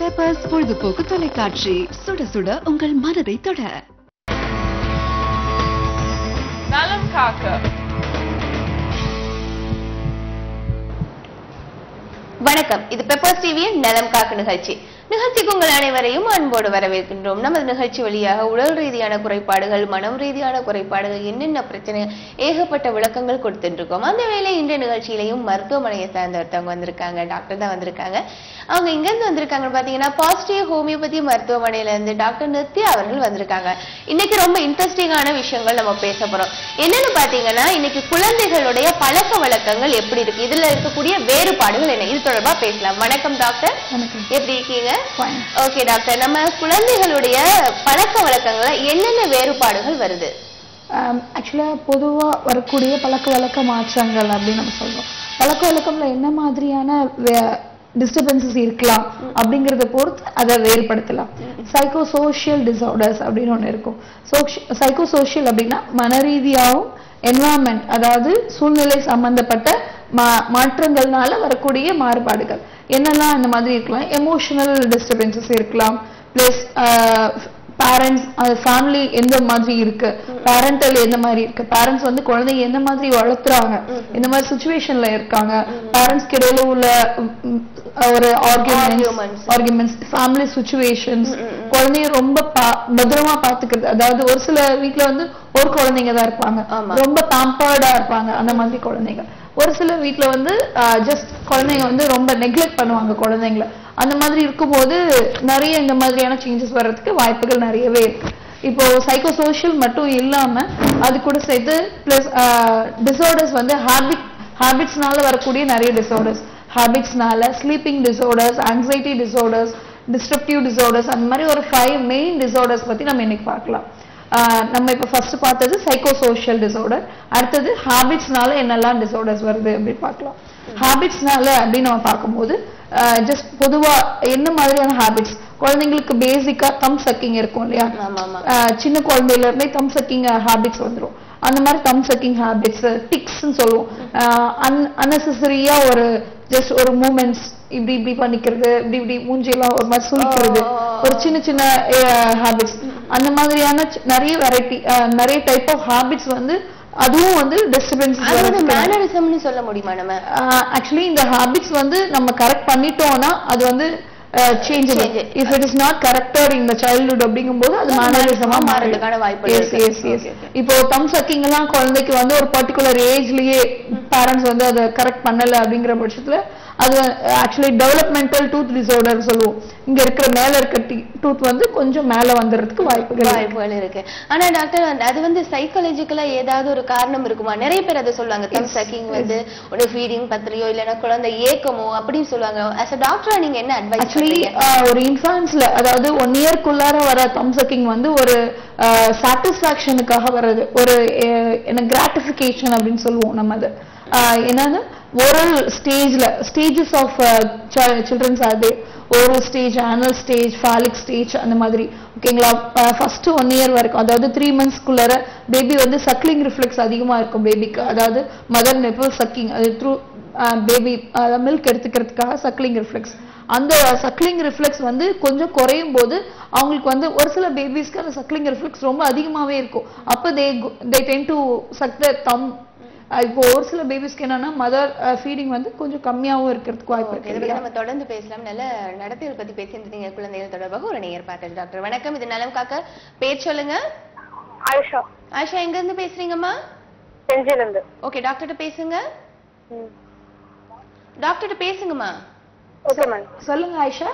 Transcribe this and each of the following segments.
Peppers பொழுதுபோக்கு தொலைக்காட்சி, சுட சுட உங்கள் மனதை தொட. நலம் காக்க. வணக்கம், இது பெப்பர்ஸ் டிவியின் நலம் காக்க நிகழ்ச்சி. நிகழ்ச்சிக்கு உங்கள் அனைவரையும் அன்போடு வரவேற்கின்றோம். நமது நிகழ்ச்சி வழியாக உடல் ரீதியான குறைபாடுகள், மனம் ரீதியான குறைபாடுகள், என்னென்ன பிரச்சனை, ஏகப்பட்ட விளக்கங்கள் கொடுத்துட்டு இருக்கோம். அந்த வேளை இன்றைய நிகழ்ச்சியிலையும் மருத்துவமனையை சார்ந்த ஒருத்தவங்க வந்திருக்காங்க, டாக்டர் தான் வந்திருக்காங்க. அவங்க எங்கிருந்து வந்திருக்காங்கன்னு பாத்தீங்கன்னா பாசிட்டிவ் ஹோமியோபதி மருத்துவமனையில இருந்து டாக்டர் நித்யா அவர்கள் வந்திருக்காங்க. இன்னைக்கு ரொம்ப இன்ட்ரெஸ்டிங்கான விஷயங்கள் நம்ம பேச போறோம். என்னன்னு பாத்தீங்கன்னா, இன்னைக்கு குழந்தைகளுடைய பழக்க வழக்கங்கள் எப்படி இருக்கு, இதுல இருக்கக்கூடிய வேறுபாடுகள் என்ன, இது தொடர்பா பேசலாம். வணக்கம் டாக்டர், எப்படி இருக்கீங்க? ஓகே டாக்டர், நம்ம குழந்தைகளுடைய பழக்க வழக்கங்கள்ல என்னென்ன வேறுபாடுகள் வருது? ஆக்சுவலா பொதுவா வரக்கூடிய பழக்க வழக்க மாற்றங்கள் அப்படின்னு நம்ம சொல்றோம். பழக்க வழக்கம்ல என்ன மாதிரியான டிஸ்டர்பன்சஸ் இருக்கலாம் அப்படிங்கறத பொறுத்து அதை வேறுபடுத்தலாம். சைக்கோ சோஷியல் டிசார்டர்ஸ் அப்படின்னு ஒண்ணு இருக்கும். சைக்கோ சோஷியல் அப்படின்னா மனரீதியாகவும் என்வாயன்மெண்ட், அதாவது சூழ்நிலை சம்பந்தப்பட்ட மாற்றங்கள்னால வரக்கூடிய மாறுபாடுகள் என்னெல்லாம் இந்த மாதிரி இருக்கலாம். எமோஷனல் டிஸ்டர்பன்சஸ் இருக்கலாம். பிளஸ் பேரண்ட்ஸ், ஃபேமிலி எந்த மாதிரி இருக்கு, பேரண்டல் எந்த மாதிரி இருக்கு, பேரண்ட்ஸ் வந்து குழந்தைங்க எந்த மாதிரி வளர்த்துறாங்க, இந்த மாதிரி சுச்சுவேஷன்ல இருக்காங்க, பேரண்ட்ஸ்க்கு இடையில உள்ள ஒரு ஆர்குமெண்ட்ஸ், ஃபேமிலி சுச்சுவேஷன்ஸ், குழந்தைய ரொம்ப பத்திரமா பாத்துக்கிறது. அதாவது ஒரு சில வீட்டுல வந்து ஒரு குழந்தைங்க தான் இருப்பாங்க, ரொம்ப பேம்பர்டா இருப்பாங்க, அந்த மாதிரி குழந்தைங்க. ஒரு சில வீட்டுல வந்து ஜஸ்ட் குழந்தைங்க வந்து ரொம்ப நெக்லெக்ட் பண்ணுவாங்க குழந்தைங்கள. அந்த மாதிரி இருக்கும்போது நிறைய இந்த மாதிரியான சேஞ்சஸ் வர்றதுக்கு வாய்ப்புகள் நிறையவே இருக்கு. இப்போ சைக்கோ சோஷியல் மட்டும் இல்லாம அது கூட சேர்த்து பிளஸ் டிசார்டர்ஸ் வந்து ஹேபிட்ஸ்னால வரக்கூடிய நிறைய டிசார்டர்ஸ், ஹேபிட்ஸ்னால sleeping disorders, anxiety disorders, disruptive disorders, அந்த மாதிரி ஒரு 5 மெயின் டிசார்டர்ஸ் பத்தி நம்ம இன்னைக்கு பார்க்கலாம். நம்ம இப்ப ஃபர்ஸ்ட் பார்த்தது சைக்கோ சோஷியல் டிசார்டர், அடுத்தது ஹேபிட்ஸ்னால என்னெல்லாம் டிசார்டர்ஸ் வருது அப்படின்னு பார்க்கலாம். ஹேபிட்ஸ்னால அப்படின்னு நம்ம பார்க்கும்போது ஜஸ்ட் பொதுவா என்ன மாதிரியான ஹேபிட்ஸ், குழந்தைங்களுக்கு பேசிக்கா தம் சக்கிங் இருக்கும் இல்லையா, சின்ன குழந்தையில இருந்தே தம் சக்கிங் ஹேபிட்ஸ் வந்துடும். அந்த மாதிரி தம் சக்கிங் ஹேபிட்ஸ், டிக்ஸ் சொல்லுவோம், அன்னெசரியா ஒரு ஜஸ்ட் ஒரு மூமெண்ட்ஸ் இப்படி இப்படி பண்ணிக்கிறது, இப்படி இப்படி மூஞ்சியெல்லாம் ஒரு மாதிரி சுழிக்கிறது, ஒரு சின்ன சின்ன ஹேபிட்ஸ், அந்த மாதிரியான நிறைய வெரைட்டி, நிறைய டைப் ஆஃப் ஹேபிட்ஸ் வந்து அதுவும் வந்து டிஸ்டர்பன்ஸ் மேனரிசம்னு சொல்ல முடியுமா நம்ம? ஆக்சுவலி இந்த ஹேபிட்ஸ் வந்து நம்ம கரெக்ட் பண்ணிட்டோம்னா அது வந்து change. If it is not corrected in the childhood அப்படிங்கும்போது அது மேனரிசமா மாறதுக்கான வாய்ப்பு இருக்கு. இப்போ தம் சக்கிங் எல்லாம் குழந்தைக்கு வந்து ஒரு பர்டிகுலர் ஏஜ்லயே பேரண்ட்ஸ் வந்து அதை கரெக்ட் பண்ணல அப்படிங்கிற பட்சத்துல அது ஆக்சுவலி டெவலப்மெண்டல் டூத் டிசார்டர் சொல்லுவோம். இங்க இருக்கிற மேல இருக்க டூத் வந்து கொஞ்சம் மேல வந்துறதுக்கு வாய்ப்புகள் இருக்கு. ஆனா டாக்டர், அது வந்து சைக்காலஜிக்கலா ஏதாவது ஒரு காரணம் இருக்குமா? நிறைய பேர் அதை சொல்லுவாங்க, தம் சக்கிங் வந்து ஒரு ஃபீடிங் பத்திரியோ இல்லைன்னா குழந்தை ஏக்கமோ அப்படின்னு சொல்லுவாங்க. as a doctor நீங்க என்ன அட்வைஸ்? ஆக்சுவலி ஒரு இன்ஃபான்ஸ்ல, அதாவது 1 இயர்க்குள்ளார வர தம் சக்கிங் வந்து ஒரு சாட்டிஸ்பாக்சனுக்காக வர்றது, ஒரு கிராட்டிபிகேஷன் அப்படின்னு சொல்லுவோம் நம்ம. அது என்னது, ஓரல் ஸ்டேஜ்ல ஸ்டேஜஸ் ஆஃப் சில்ட்ரன்ஸ், அது oral stage, anal stage, phallic stage, அந்த மாதிரி. ஓகேங்களா? ஃபர்ஸ்ட் 1 இயர் வரைக்கும், அதாவது 3 மந்த்ஸ்க்குள்ளார பேபி வந்து சக்லிங் ரிஃப்ளெக்ஸ் அதிகமா இருக்கும் பேபிக்கு. அதாவது மதர் நிப்பிள் சக்கிங், அது த்ரூ பேபி மில்க் எடுத்துக்கிறதுக்காக சக்லிங் ரிஃப்ளெக்ஸ். அந்த சக்லிங் ரிஃப்ளெக்ஸ் வந்து கொஞ்சம் குறையும் போது அவங்களுக்கு வந்து ஒரு சில பேபிஸ்க்கு அந்த சக்லிங் ரிஃப்ளெக்ஸ் ரொம்ப அதிகமாவே இருக்கும். அப்போ they tend to suck their thumb. இப்போ ஒரு சில பேபிஸ்க்கு என்னன்னா மதர் ஃபீடிங் வந்து கொஞ்சம் கம்மியாவும் இருக்கிறதுக்கு வாய்ப்பு இருக்கு. நம்ம தொடர்ந்து பேசலாம். நல்ல நடத்தைகள் பத்தி பேசிட்டு இருக்கீங்க குழந்தைகள் தொடர்பாக. ஒரு நேயர் பார்த்தாரு. டாக்டர் வணக்கம், இது நலம் காக்க, பேர் சொல்லுங்க. ஆயிஷா. ஆயிஷா, எங்க இருந்து பேசுறீங்கம்மா? செஞ்சில இருந்து. ஓகே, டாக்டர்ட்ட பேசுங்க. டாக்டர்ட்ட பேசுங்கம்மா. Okay ma'am. சொல்லுங்க ஆயிஷா.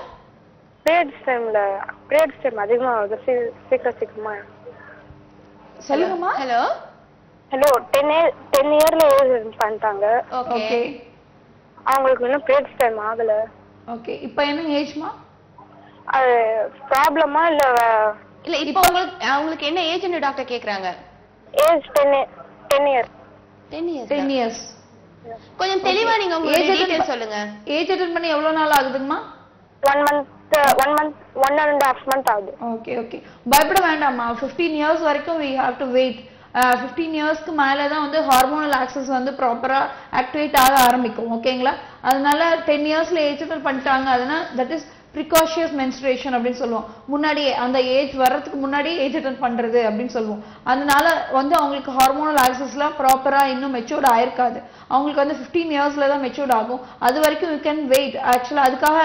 பீரியட்ஸ் டைம் அதிகமா வருது, சீக்கிரமா. சொல்லுங்கம்மா. ஹலோ 10 இயர்ல ஏஜ் பண்ணிட்டாங்க. ஓகே. அவங்களுக்கு இன்னும் பீரியட்ஸ் டைம் ஆகல. ஓகே, இப்போ என்ன ஏஜ்மா? அது ப்ராப்ளமா இல்ல இப்போ அவங்களுக்கு என்ன ஏஜ்னு டாக்டர் கேக்குறாங்க? Age 10 years. 10 இயர்ஸ். கொஞ்சம் தெளிவா நீங்க உங்க டீடைல் சொல்லுங்க. ஏஜ் அட்டெண்ட் பண்ணி எவ்வளவு நாள் ஆகுதுங்கம்மா? 1 and a half month ஆகுது. ஓகே. பயப்பட வேண்டாம்மா. 15 இயர்ஸ் வரைக்கும் we have to wait. 15 இயர்ஸ்க்கு மேல தான் வந்து ஹார்மோனல் ஆக்சஸ் வந்து ப்ராப்பரா ஆக்டிவேட் ஆக ஆரம்பிக்கும். ஓகேங்களா? அதனால 10 இயர்ஸ்ல ஏஜ் அட்டெண்ட் பண்ணிட்டாங்க, அதனால தட் இஸ் ப்ரிகாஷியஸ் மென்ஸ்ட்ரேஷன் அப்படின்னு சொல்லுவோம். முன்னாடியே அந்த ஏஜ் வர்றதுக்கு முன்னாடியே ஏஜ் அட்டன் பண்றது அப்படின்னு சொல்லுவோம். அதனால வந்து அவங்களுக்கு ஹார்மோனல் ஆக்சஸ்லாம் ப்ராப்பரா இன்னும் மெச்சூர்ட் ஆயிருக்காது. அவங்களுக்கு வந்து 15 இயர்ஸ்ல தான் மெச்சூர்ட் ஆகும். அது வரைக்கும் யூ கேன் வெயிட். ஆக்சுவலா அதுக்காக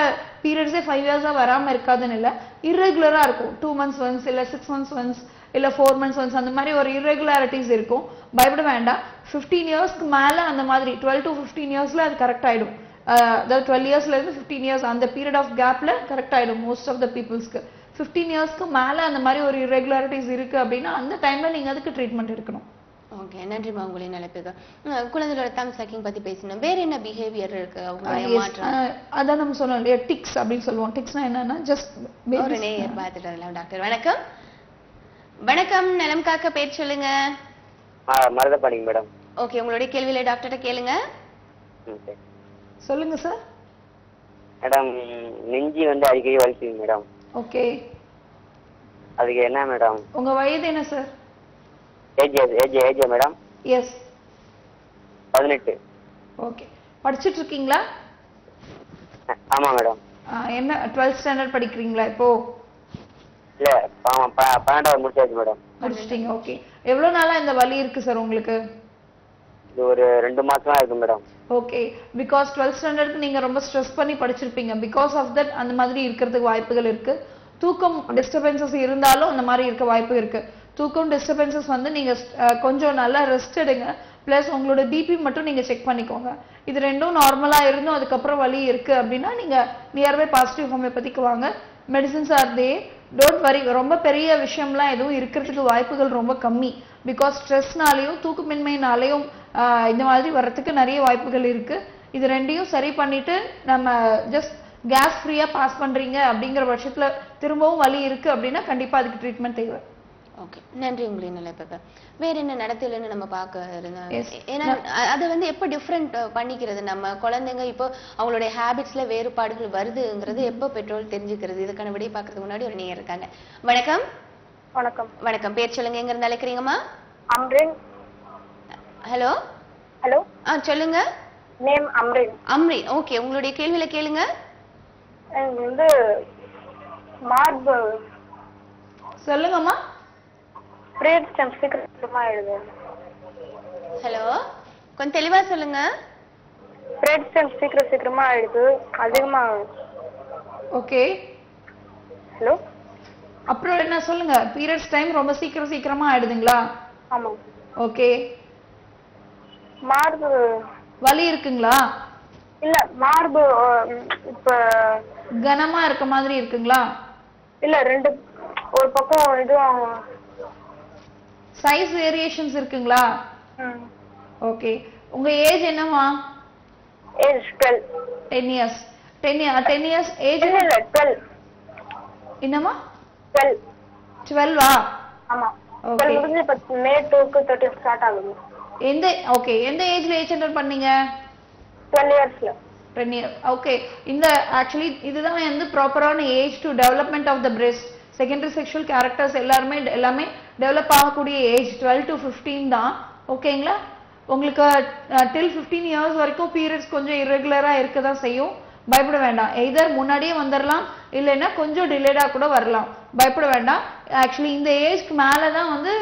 பீரியட்ஸே 5 இயர்ஸா வராம இருக்காதுன்னு இல்லை, இர்ரெகுலரா இருக்கும். 2 months ஒன்ஸ் இல்ல 6 months ஒன்ஸ் இல்ல 4 months ஒன்ஸ் அந்த மாதிரி ஒரு இர்ரெகுலாரிட்டிஸ் இருக்கும். பயப்பட வேண்டாம். 15 இயர்ஸ்க்கு மேல அந்த மாதிரி 12 to 15 இயர்ஸ்ல அது கரெக்ட் ஆயிடும். அதாவது 12 இயர்ஸ்ல இருந்து 15 இயர்ஸ் அந்த பீரியட் ஆஃப் கேப்ல கரெக்ட் ஆயிடும் மோஸ்ட் ஆஃப் த பீப்புள்ஸ்க்கு. 15 இயர்ஸ்க்கு மேல அந்த மாதிரி ஒரு இர்ரெகுலாரிட்டிஸ் இருக்கு அப்படின்னா அந்த டைம்ல நீங்க அதுக்கு ட்ரீட்மெண்ட் எடுக்கணும். ஓகே, நன்றிமா உங்களின் அழைப்புக்கு. குழந்தைகளோட தம் சக்கிங் பத்தி பேசணும். வேற என்ன பிஹேவியர் இருக்கு அவங்களுடைய மாற்றம்? அதான் நம்ம சொன்னோம் இல்லையா, டிக்ஸ் அப்படின்னு சொல்லுவோம். டிக்ஸ்னா என்னன்னா ஜஸ்ட் ஒரு நேயர் பார்த்துட்டு வரலாம். டாக்டர் வணக்கம். வணக்கம், நலம் காக்க பேர் சொல்லுங்க. மருதப்பாடிங்க மேடம். ஓகே, உங்களுடைய கேள்வியில டாக்டர்கிட்ட கேளுங்க. சொல்லுங்க சார். மேடம், நெஞ்சி வந்து அடிக்கடி வலிக்குது மேடம். ஓகே, அதுக்கு என்ன மேடம்? உங்க வயது என்ன sir? Age madam yes 18. Okay, படிச்சிட்டு இருக்கீங்களா? ஆமா மேடம். என்ன 12th ஸ்டாண்டர்ட் படிக்கிறீங்களா இப்போ? இல்ல, 12வது முடிச்சாச்சு மேடம். முடிச்சிட்டீங்க. ஓகே, எவ்வளவு நாளா இந்த வலி இருக்கு சார் உங்களுக்கு? இது ஒரு 2 மாசமா இருக்கு மேடம். ஓகே, பிகாஸ் 12th ஸ்டாண்டர்ட்க்கு நீங்க ரொம்ப ஸ்ட்ரெஸ் பண்ணி படிச்சிருப்பீங்க. பிகாஸ் ஆஃப் தட் அந்த மாதிரி இருக்கிறதுக்கு வாய்ப்புகள் இருக்கு. தூக்கம் டிஸ்டர்பன்சஸ் இருந்தாலும் அந்த மாதிரி இருக்க வாய்ப்பு இருக்கு. தூக்கம் டிஸ்டர்பன்சஸ் வந்து நீங்க கொஞ்சம் நல்லா ரெஸ்ட் எடுங்க. பிளஸ் உங்களோட பிபி மட்டும் நீங்க செக் பண்ணிக்கோங்க. இது ரெண்டும் நார்மலா இருந்தும் அதுக்கப்புறம் வலி இருக்கு அப்படின்னா நீங்க நியர்பை பாசிட்டிவ் ஹோமியோபதிக்கு வாங்க. Medicines R they, don't worry. ரொம்ப பெரிய விஷயம்லாம் எதுவும் இருக்கிறதுக்கு வாய்ப்புகள் ரொம்ப கம்மி. பிகாஸ் ஸ்ட்ரெஸ்னாலையும் தூக்கமின்மையினாலையும் இந்த மாதிரி வர்றதுக்கு நிறைய வாய்ப்புகள் இருக்கு. இது ரெண்டையும் சரி பண்ணிட்டு நம்ம ஜஸ்ட் கேஸ் ஃப்ரீயா பாஸ் பண்றீங்க அப்படிங்கிற பட்சத்துல திரும்பவும் வலி இருக்கு அப்படின்னா கண்டிப்பா அதுக்கு ட்ரீட்மெண்ட் தேவை. ஓகே, நன்றி உங்களின் நிலைப்ப. வேற என்ன நடத்தலன்னு நம்ம பார்க்க இருந்தோம். ஏன்னா அதை வந்து எப்ப டிஃப்ரெண்ட் பண்ணிக்கிறது நம்ம குழந்தைங்க இப்போ அவங்களுடைய ஹேபிட்ஸ்ல வேறுபாடுகள் வருதுங்கிறது எப்ப பெற்றோர் தெரிஞ்சுக்கிறது? இதுக்கான விடையை பார்க்கறதுக்கு முன்னாடி ஒரு நேயர் இருக்காங்க. வணக்கம். வணக்கம். வணக்கம், பேர் சொல்லுங்க, எங்க இருந்து அழைக்கிறீங்கம்மா? அம்ரின். ஹலோ. ஹலோ. சொல்லுங்க. நேம் அம்ரின். அம்ரின், ஓகே, உங்களுடைய கேள்வியில கேளுங்க. எனக்கு வந்து மார்பு. சொல்லுங்கம்மா. பிரேட் சீக்கிரமா எழுது. ஹலோ, கொஞ்சம் தெளிவா சொல்லுங்க. பிரேட் சீக்கிரமா எழுது, அதிகமா. Okay, hello. அப்புறம் என்ன சொல்லுங்க? பீரியட்ஸ் டைம் ரொம்ப சீக்கிரமா ஆயிடுதுங்களா? ஆமா. ஓகே, மார்பு வலி இருக்குங்களா? இல்ல, மார்பு இப்ப கனமா இருக்க மாதிரி இருக்குங்களா? இல்ல, ரெண்டு ஒரு பக்கம் இதுவும். சைஸ் வேரியேஷன்ஸ் இருக்குங்களா? ஓகே, உங்க ஏஜ் என்னமா? ஏஜ் 12. 10 years. 10 years ஏஜ் இல்ல 12. என்னமா? 12. 12வா? ஆமா. ஓகே, முடிஞ்சு இப்ப மே 2க்கு 13 ஸ்டார்ட் ஆகுது. எந்த ஏஜ்ல ஏஜ் அட்டெண்ட் பண்ணீங்க? 12 இயர்ஸ்ல. 10 years. ஓகே, இந்த ஆக்சுவலி இதுதான் வந்து ப்ராப்பரான age to development of the breast. Secondary sexual characters எல்லாமே டெவலப் ஆகக்கூடிய ஏஜ் 12 to 15 தான். ஓகேங்களா? உங்களுக்கு டில் 15 இயர்ஸ் வரைக்கும் பீரியட்ஸ் கொஞ்சம் இரெகுலரா இருக்க தான் செய்யும். பயப்பட வேண்டாம். எய்தர் முன்னாடியே வந்துடலாம், இல்லைன்னா கொஞ்சம் டிலேடா கூட வரலாம். பயப்பட வேண்டாம். ஆக்சுவலி இந்த ஏஜ்க்கு மேலே தான் வந்து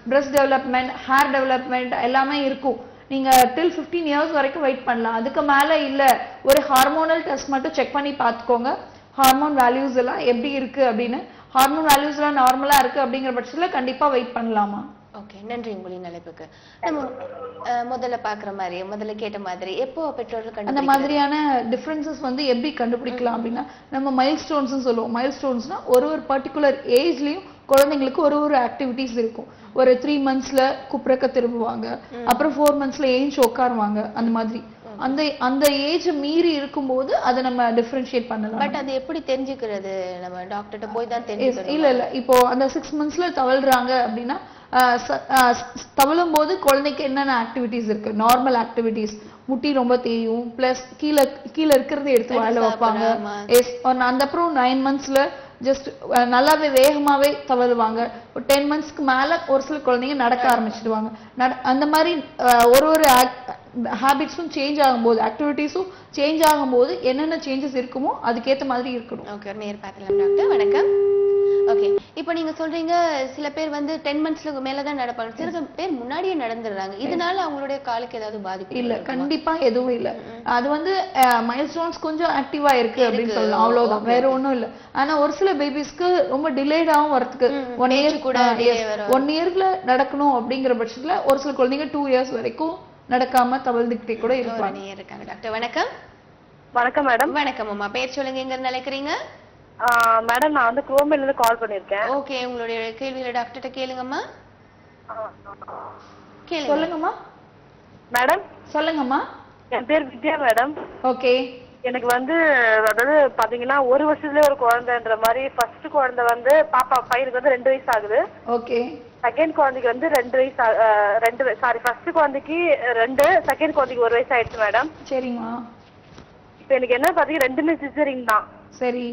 பிரெஸ்ட் டெவலப்மெண்ட், ஹேர் டெவலப்மெண்ட் எல்லாமே இருக்கும். நீங்க டில் 15 இயர்ஸ் வரைக்கும் வெயிட் பண்ணலாம். அதுக்கு மேலே இல்லை, ஒரு ஹார்மோனல் டெஸ்ட் மட்டும் செக் பண்ணி பார்த்துக்கோங்க. ஹார்மோன் வேல்யூஸ் எல்லாம் எப்படி இருக்கு அப்படின்னு. ஹார்மோன் வேல்யூஸ் எல்லாம் நார்மலா இருக்கு அப்படிங்கிற பட்சத்துல கண்டிப்பா வெயிட் பண்ணலாமா? ஓகே, நன்றி உங்களின் அழைப்புக்கு. நம்ம முதல்ல முதல்ல கேட்ட மாதிரி எப்போ பெற்றோர்கள் அந்த மாதிரியான டிஃபரன்சஸ் வந்து எப்படி கண்டுபிடிக்கலாம் அப்படின்னா, நம்ம மைல்ஸ்டோன்ஸ் சொல்லுவோம். மைல்ஸ்டோன்ஸ்னா ஒரு பர்டிகுலர் ஏஜ்லயும் குழந்தைங்களுக்கு ஒரு ஆக்டிவிட்டிஸ் இருக்கும். ஒரு 3 monthsல குப்புறக்க திரும்புவாங்க, அப்புறம் 4 monthsல ஏஞ்சி உட்காருவாங்க. அந்த மாதிரி அந்த ஏஜ் மீறி இருக்கும்போது அதை நம்ம டிஃபரன்ஷியேட் பண்ணலாம். பட் அது எப்படி தெரிஞ்சுக்கிறது? நம்ம டாக்டர்கிட்ட போய் தான் தெரிஞ்சுக்கணும். இல்ல இப்போ அந்த 6 monthsல தவழ்றாங்க அப்படின்னா தவழும் போது குழந்தைக்கு என்னென்ன ஆக்டிவிட்டிஸ் இருக்கு? நார்மல் ஆக்டிவிட்டிஸ், முட்டி ரொம்ப தேயும், பிளஸ் கீழே இருக்கிறத எடுத்து வாயில வைப்பாங்க. அந்த அப்புறம் 9 monthsல ஜஸ்ட் நல்லாவே வேகமாவே தவழுவாங்க. 10 monthsக்கு மேல ஒரு சில குழந்தைங்க நடக்க ஆரம்பிச்சிடுவாங்க. அந்த மாதிரி ஒரு ஹாபிட்ஸும் சேஞ்ச் ஆகும்போது, ஆக்டிவிட்டீஸும் சேஞ்ச் ஆகும்போது என்னென்ன சேஞ்சஸ் இருக்குமோ அதுக்கேற்ற மாதிரி இருக்கணும். ஓகே, நேர் பார்க்கலாம் டாக்டர். வணக்கம். ஓகே, இப்போ நீங்க சொல்றீங்க சில பேர் வந்து 10 monthsக்கு மேல தான் நடப்பாங்க, சில பேர் முன்னாடியே நடந்துடுறாங்க. இதனால அவங்களுடைய காலுக்கு ஏதாவது பாதிப்பு இல்ல? கண்டிப்பா எதுவும் இல்ல. அது வந்து மைல்ஸ்டோன்ஸ் கொஞ்சம் ஆக்டிவா இருக்கு அப்படின்னு சொல்லலாம், அவ்வளவுதான், வேற ஒண்ணும் இல்ல. ஆனா ஒரு சில பேபிஸ்க்கு ரொம்ப டிலேடாவும் வரதுக்கு 1 year கூட 1 yearல நடக்கணும் அப்படிங்கிற பட்சத்துல ஒரு சில குழந்தைங்க 2 years வரைக்கும் நடக்காம தவழ்ந்துகிட்டே கூட இருக்காங்க. டாக்டர் வணக்கம். வணக்கம் மேடம். வணக்கம் அம்மா, பேர் சொல்லுங்க, எங்க இருந்து அழைக்கிறீங்க? மேடம், நான் வந்து குரோம்பேல இருந்து கால் பண்ணிருக்கேன். ஓகே, உங்களுடைய கேள்விகளை டாக்டர்கிட்ட கேளுங்கம்மா. சொல்லுங்கம்மா. மேடம் சொல்லுங்கம்மா. என் பேர் வித்யா மேடம். ஓகே. எனக்கு வந்து அதாவது பாத்தீங்கன்னா 1 வருஷத்துலயே ஒரு குழந்தைன்ற மாதிரி, ஃபர்ஸ்ட் குழந்தை வந்து பாப்பா பையனுக்கு வந்து 2 வயசு ஆகுது. ஓகே. செகண்ட் குழந்தைக்கு வந்து 2 வயசு, சாரி ஃபர்ஸ்ட் குழந்தைக்கு 2, செகண்ட் குழந்தைக்கு 1 வயசு ஆயிடுச்சு மேடம். சரிம்மா. இப்போ எனக்கு என்ன பாத்தீங்கன்னா 2மே சிசரிங் தான். சரி.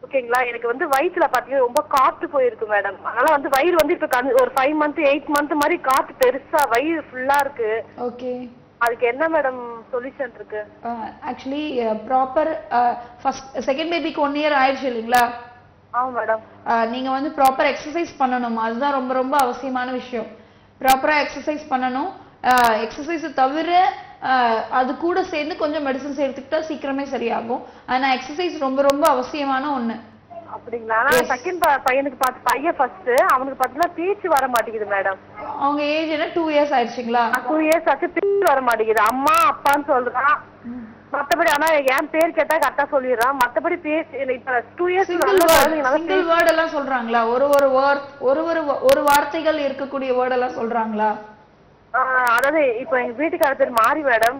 ஓகேங்களா. எனக்கு வந்து வயிற்றுல பாத்தீங்கன்னா ரொம்ப காத்து போயிருக்கு மேடம். அதனால வந்து வயிறு வந்து இப்ப ஒரு 5 month 8 month மாதிரி காத்து பெருசா வயிறு ஃபுல்லா இருக்கு. ஓகே. அதுக்கு என்ன மேடம் சொல்யூஷன் இருக்கு? ஆக்சுவலி ப்ராப்பர் செகண்ட் பேபிக்கு 1 year ஆயிடுச்சு இல்லைங்களா? ஆமா மேடம். நீங்க வந்து ப்ராப்பர் எக்ஸசைஸ் பண்ணணும், அதுதான் ரொம்ப ரொம்ப அவசியமான விஷயம். ப்ராப்பரா எக்ஸசைஸ் பண்ணணும். எக்ஸசைஸ் தவிர அது கூட சேர்ந்து கொஞ்சம் மெடிசன்ஸ் எடுத்துக்கிட்டா சீக்கிரமே சரியாகும். ஆனா எக்ஸசைஸ் ரொம்ப ரொம்ப அவசியமான ஒண்ணு. அப்படிங்களா? செகண்ட் பையனுக்கு பையன் ஃபர்ஸ்ட், அவனுக்கு பாத்தீங்கன்னா பேச்சு வர மாட்டேங்குது மேடம். அவங்க ஏஜ் என்ன 2 years ஆயிடுச்சுங்களா? 2 years ஆச்சு, பேச்சு வர மாட்டேங்குது. அம்மா அப்பான்னு சொல்றான், மத்தபடி ஆனா என் பேர் கேட்டா கரெக்டா சொல்லிடுறான். மத்தபடி பேச்சு இப்ப 2 years சிங்கிள் வேர்ட் எல்லாம் சொல்றாங்களா? ஒரு வார்த்தைகள் இருக்கக்கூடிய வேர்ட் எல்லாம் சொல்றாங்களா? அதாவது இப்ப எங்க வீட்டுக்கார பேர் மாறி மேடம்.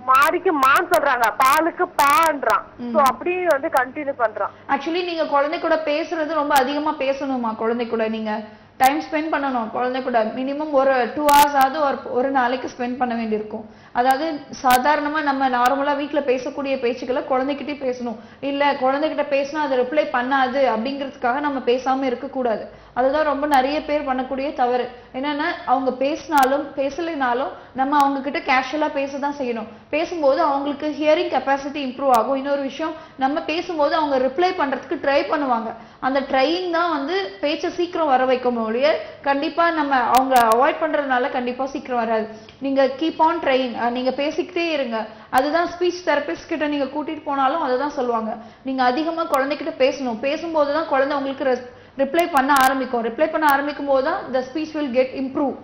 மாறிக்கு மான்னு சொல்றாங்க, பாலுக்கு பான்றான். சோ அப்படியே வந்து கண்டினியூ பண்றான். ஆக்சுவலி நீங்க குழந்தை கூட பேசுறது ரொம்ப அதிகமா பேசணுமா? குழந்தை கூட நீங்க டைம் ஸ்பெண்ட் பண்ணணும். குழந்தை கூட மினிமம் ஒரு 2 hours ஆவது ஒரு நாளைக்கு ஸ்பெண்ட் பண்ண வேண்டியிருக்கும். அதாவது சாதாரணமா நம்ம நார்மலா வீட்டுல பேசக்கூடிய பேச்சுக்களை குழந்தைகிட்டே பேசணும். இல்ல குழந்தைகிட்ட பேசினா அதை ரிப்ளை பண்ணாது அப்படிங்கிறதுக்காக நம்ம பேசாம இருக்கக்கூடாது. அதுதான் ரொம்ப நிறைய பேர் பண்ணக்கூடிய தவறு. என்னன்னா அவங்க பேசினாலும் பேசலைனாலும் நம்ம அவங்க கிட்ட கேஷுவலா பேசதான் செய்யணும். பேசும்போது அவங்களுக்கு ஹியரிங் கெப்பாசிட்டி இம்ப்ரூவ் ஆகும். இன்னொரு விஷயம், நம்ம பேசும்போது அவங்க ரிப்ளை பண்றதுக்கு ட்ரை பண்ணுவாங்க. அந்த ட்ரையிங் தான் வந்து பேச்சை சீக்கிரம் வர வைக்கும் ஒழிய கண்டிப்பா நம்ம அவங்க அவாய்ட் பண்றதுனால கண்டிப்பா சீக்கிரம் வராது. நீங்க கீப் ஆன் ட்ரையிங், நீங்க பேசிக்கிட்டே இருங்க. அதுதான் ஸ்பீச் தெரபிஸ்ட் கிட்ட நீங்க கூட்டிட்டு போனாலும் அதுதான் சொல்லுவாங்க. நீங்க அதிகமா குழந்தைகிட்ட பேசணும். பேசும்போதுதான் குழந்தை உங்களுக்கு ரிப்ளை பண்ண ஆரம்பிக்கும். ரிப்ளை பண்ண ஆரம்பிக்கும் போது தான் the speech will get improve.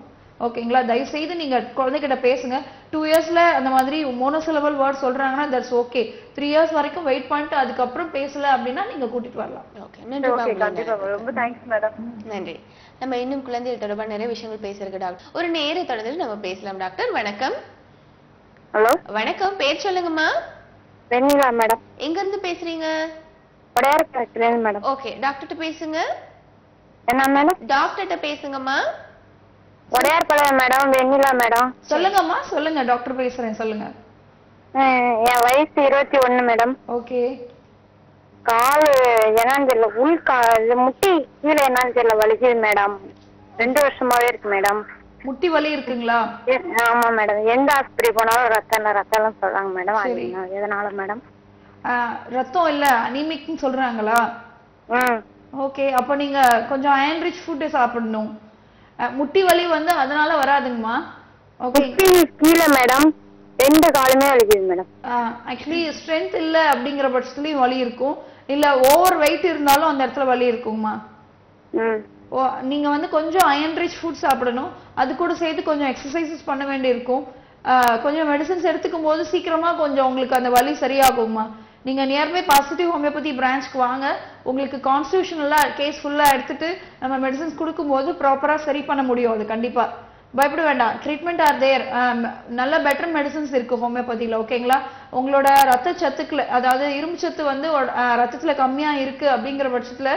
ஓகேங்களா? தயவு செய்து நீங்க குழந்தைகிட்ட பேசுங்க. 2 yearsல அந்த மாதிரி மோனோசிலபிள் வேர்ட் சொல்றாங்கன்னா தட்ஸ் ஓகே. 3 years வரைக்கும் வெயிட் பண்ணிட்டு அதுக்கப்புறம் பேசல அப்படின்னா நீங்க கூட்டிட்டு வரலாம். ஓகே, நன்றி. ரொம்ப தேங்க்ஸ் மேடம். நன்றி. நம்ம இன்னும் குழந்தைகள் தொடர்பான நிறைய விஷயங்கள் பேசிருக்கு டாக்டர். ஒரு நேரை தொடர்ந்து நம்ம பேசலாம் டாக்டர். வணக்கம். ஹலோ. வணக்கம், பேர் சொல்லுங்கம்மா. வெண்ணிலா மேடம். எங்க இருந்து பேசுறீங்க? மேடம். ஓகே, டாக்டர்கிட்ட பேசுங்க. என்ன மேடம்? டாக்டர்கிட்ட பேசுங்கம்மா. உடையார்பாளையம் மேடம். வெண்ணிலா மேடம். சொல்லுங்கம்மா, சொல்லுங்க. டாக்டர் பேசுறேன், சொல்லுங்க. என் வயசு 21 மேடம். ஓகே. காலு என்னன்னு தெரியல, முட்டி கீழே என்னன்னு தெரியல வலிக்குது மேடம். 2 வருஷமாவே இருக்கு மேடம். முட்டி வலி இருக்குங்களா? ஆமா மேடம். எந்த ஆஸ்பத்திரி போனாலும் ரத்தம் சொல்றாங்க மேடம். எதனால மேடம்? ரத்தம் இல்ல, அனீமிக்னு சொல்றாங்களா? ஓகே, அப்ப நீங்க கொஞ்சம் அயன் ரிச் ஃபுட் சாப்பிடணும். முட்டி வலி வந்து அதனால வராதுங்கம்மா. ஓகே. கீழே மேடம் 2 காலுமே வலிக்குது மேடம். ஆக்சுவலி ஸ்ட்ரென்த் இல்ல அப்படிங்கிற பட்சத்துலயும் வலி இருக்கும். இல்ல ஓவர் வெயிட் இருந்தாலும் அந்த இடத்துல வலி இருக்குங்கம்மா. நீங்க வந்து கொஞ்சம் அயன் ரிச் ஃபுட் சாப்பிடணும். அது கூட சேர்த்து கொஞ்சம் எக்ஸசைசஸ் பண்ண வேண்டி இருக்கும். கொஞ்சம் மெடிசன்ஸ் எடுத்துக்கும் போது சீக்கிரமா கொஞ்சம் உங்களுக்கு அந்த வலி சரியாகும்மா. நீங்க நியர்பை பாசிட்டிவ் ஹோமியோபதி பிரான்ச்க்கு வாங்க. உங்களுக்கு கான்ஸ்டிடியூஷனலா கேஸ் ஃபுல்லா எடுத்துட்டு நம்ம மெடிசன்ஸ் கொடுக்கும்போது ப்ராப்பரா சரி பண்ண முடியும். அது கண்டிப்பா பயப்பட வேண்டாம். Treatment are there. நல்ல பெட்டர் மெடிசன்ஸ் இருக்கு ஹோமியோபதியில. ஓகேங்களா? உங்களோட ரத்த சத்துக்களை, அதாவது இரும்பு சத்து வந்து ரத்தத்துல கம்மியா இருக்கு அப்படிங்கிற பட்சத்துல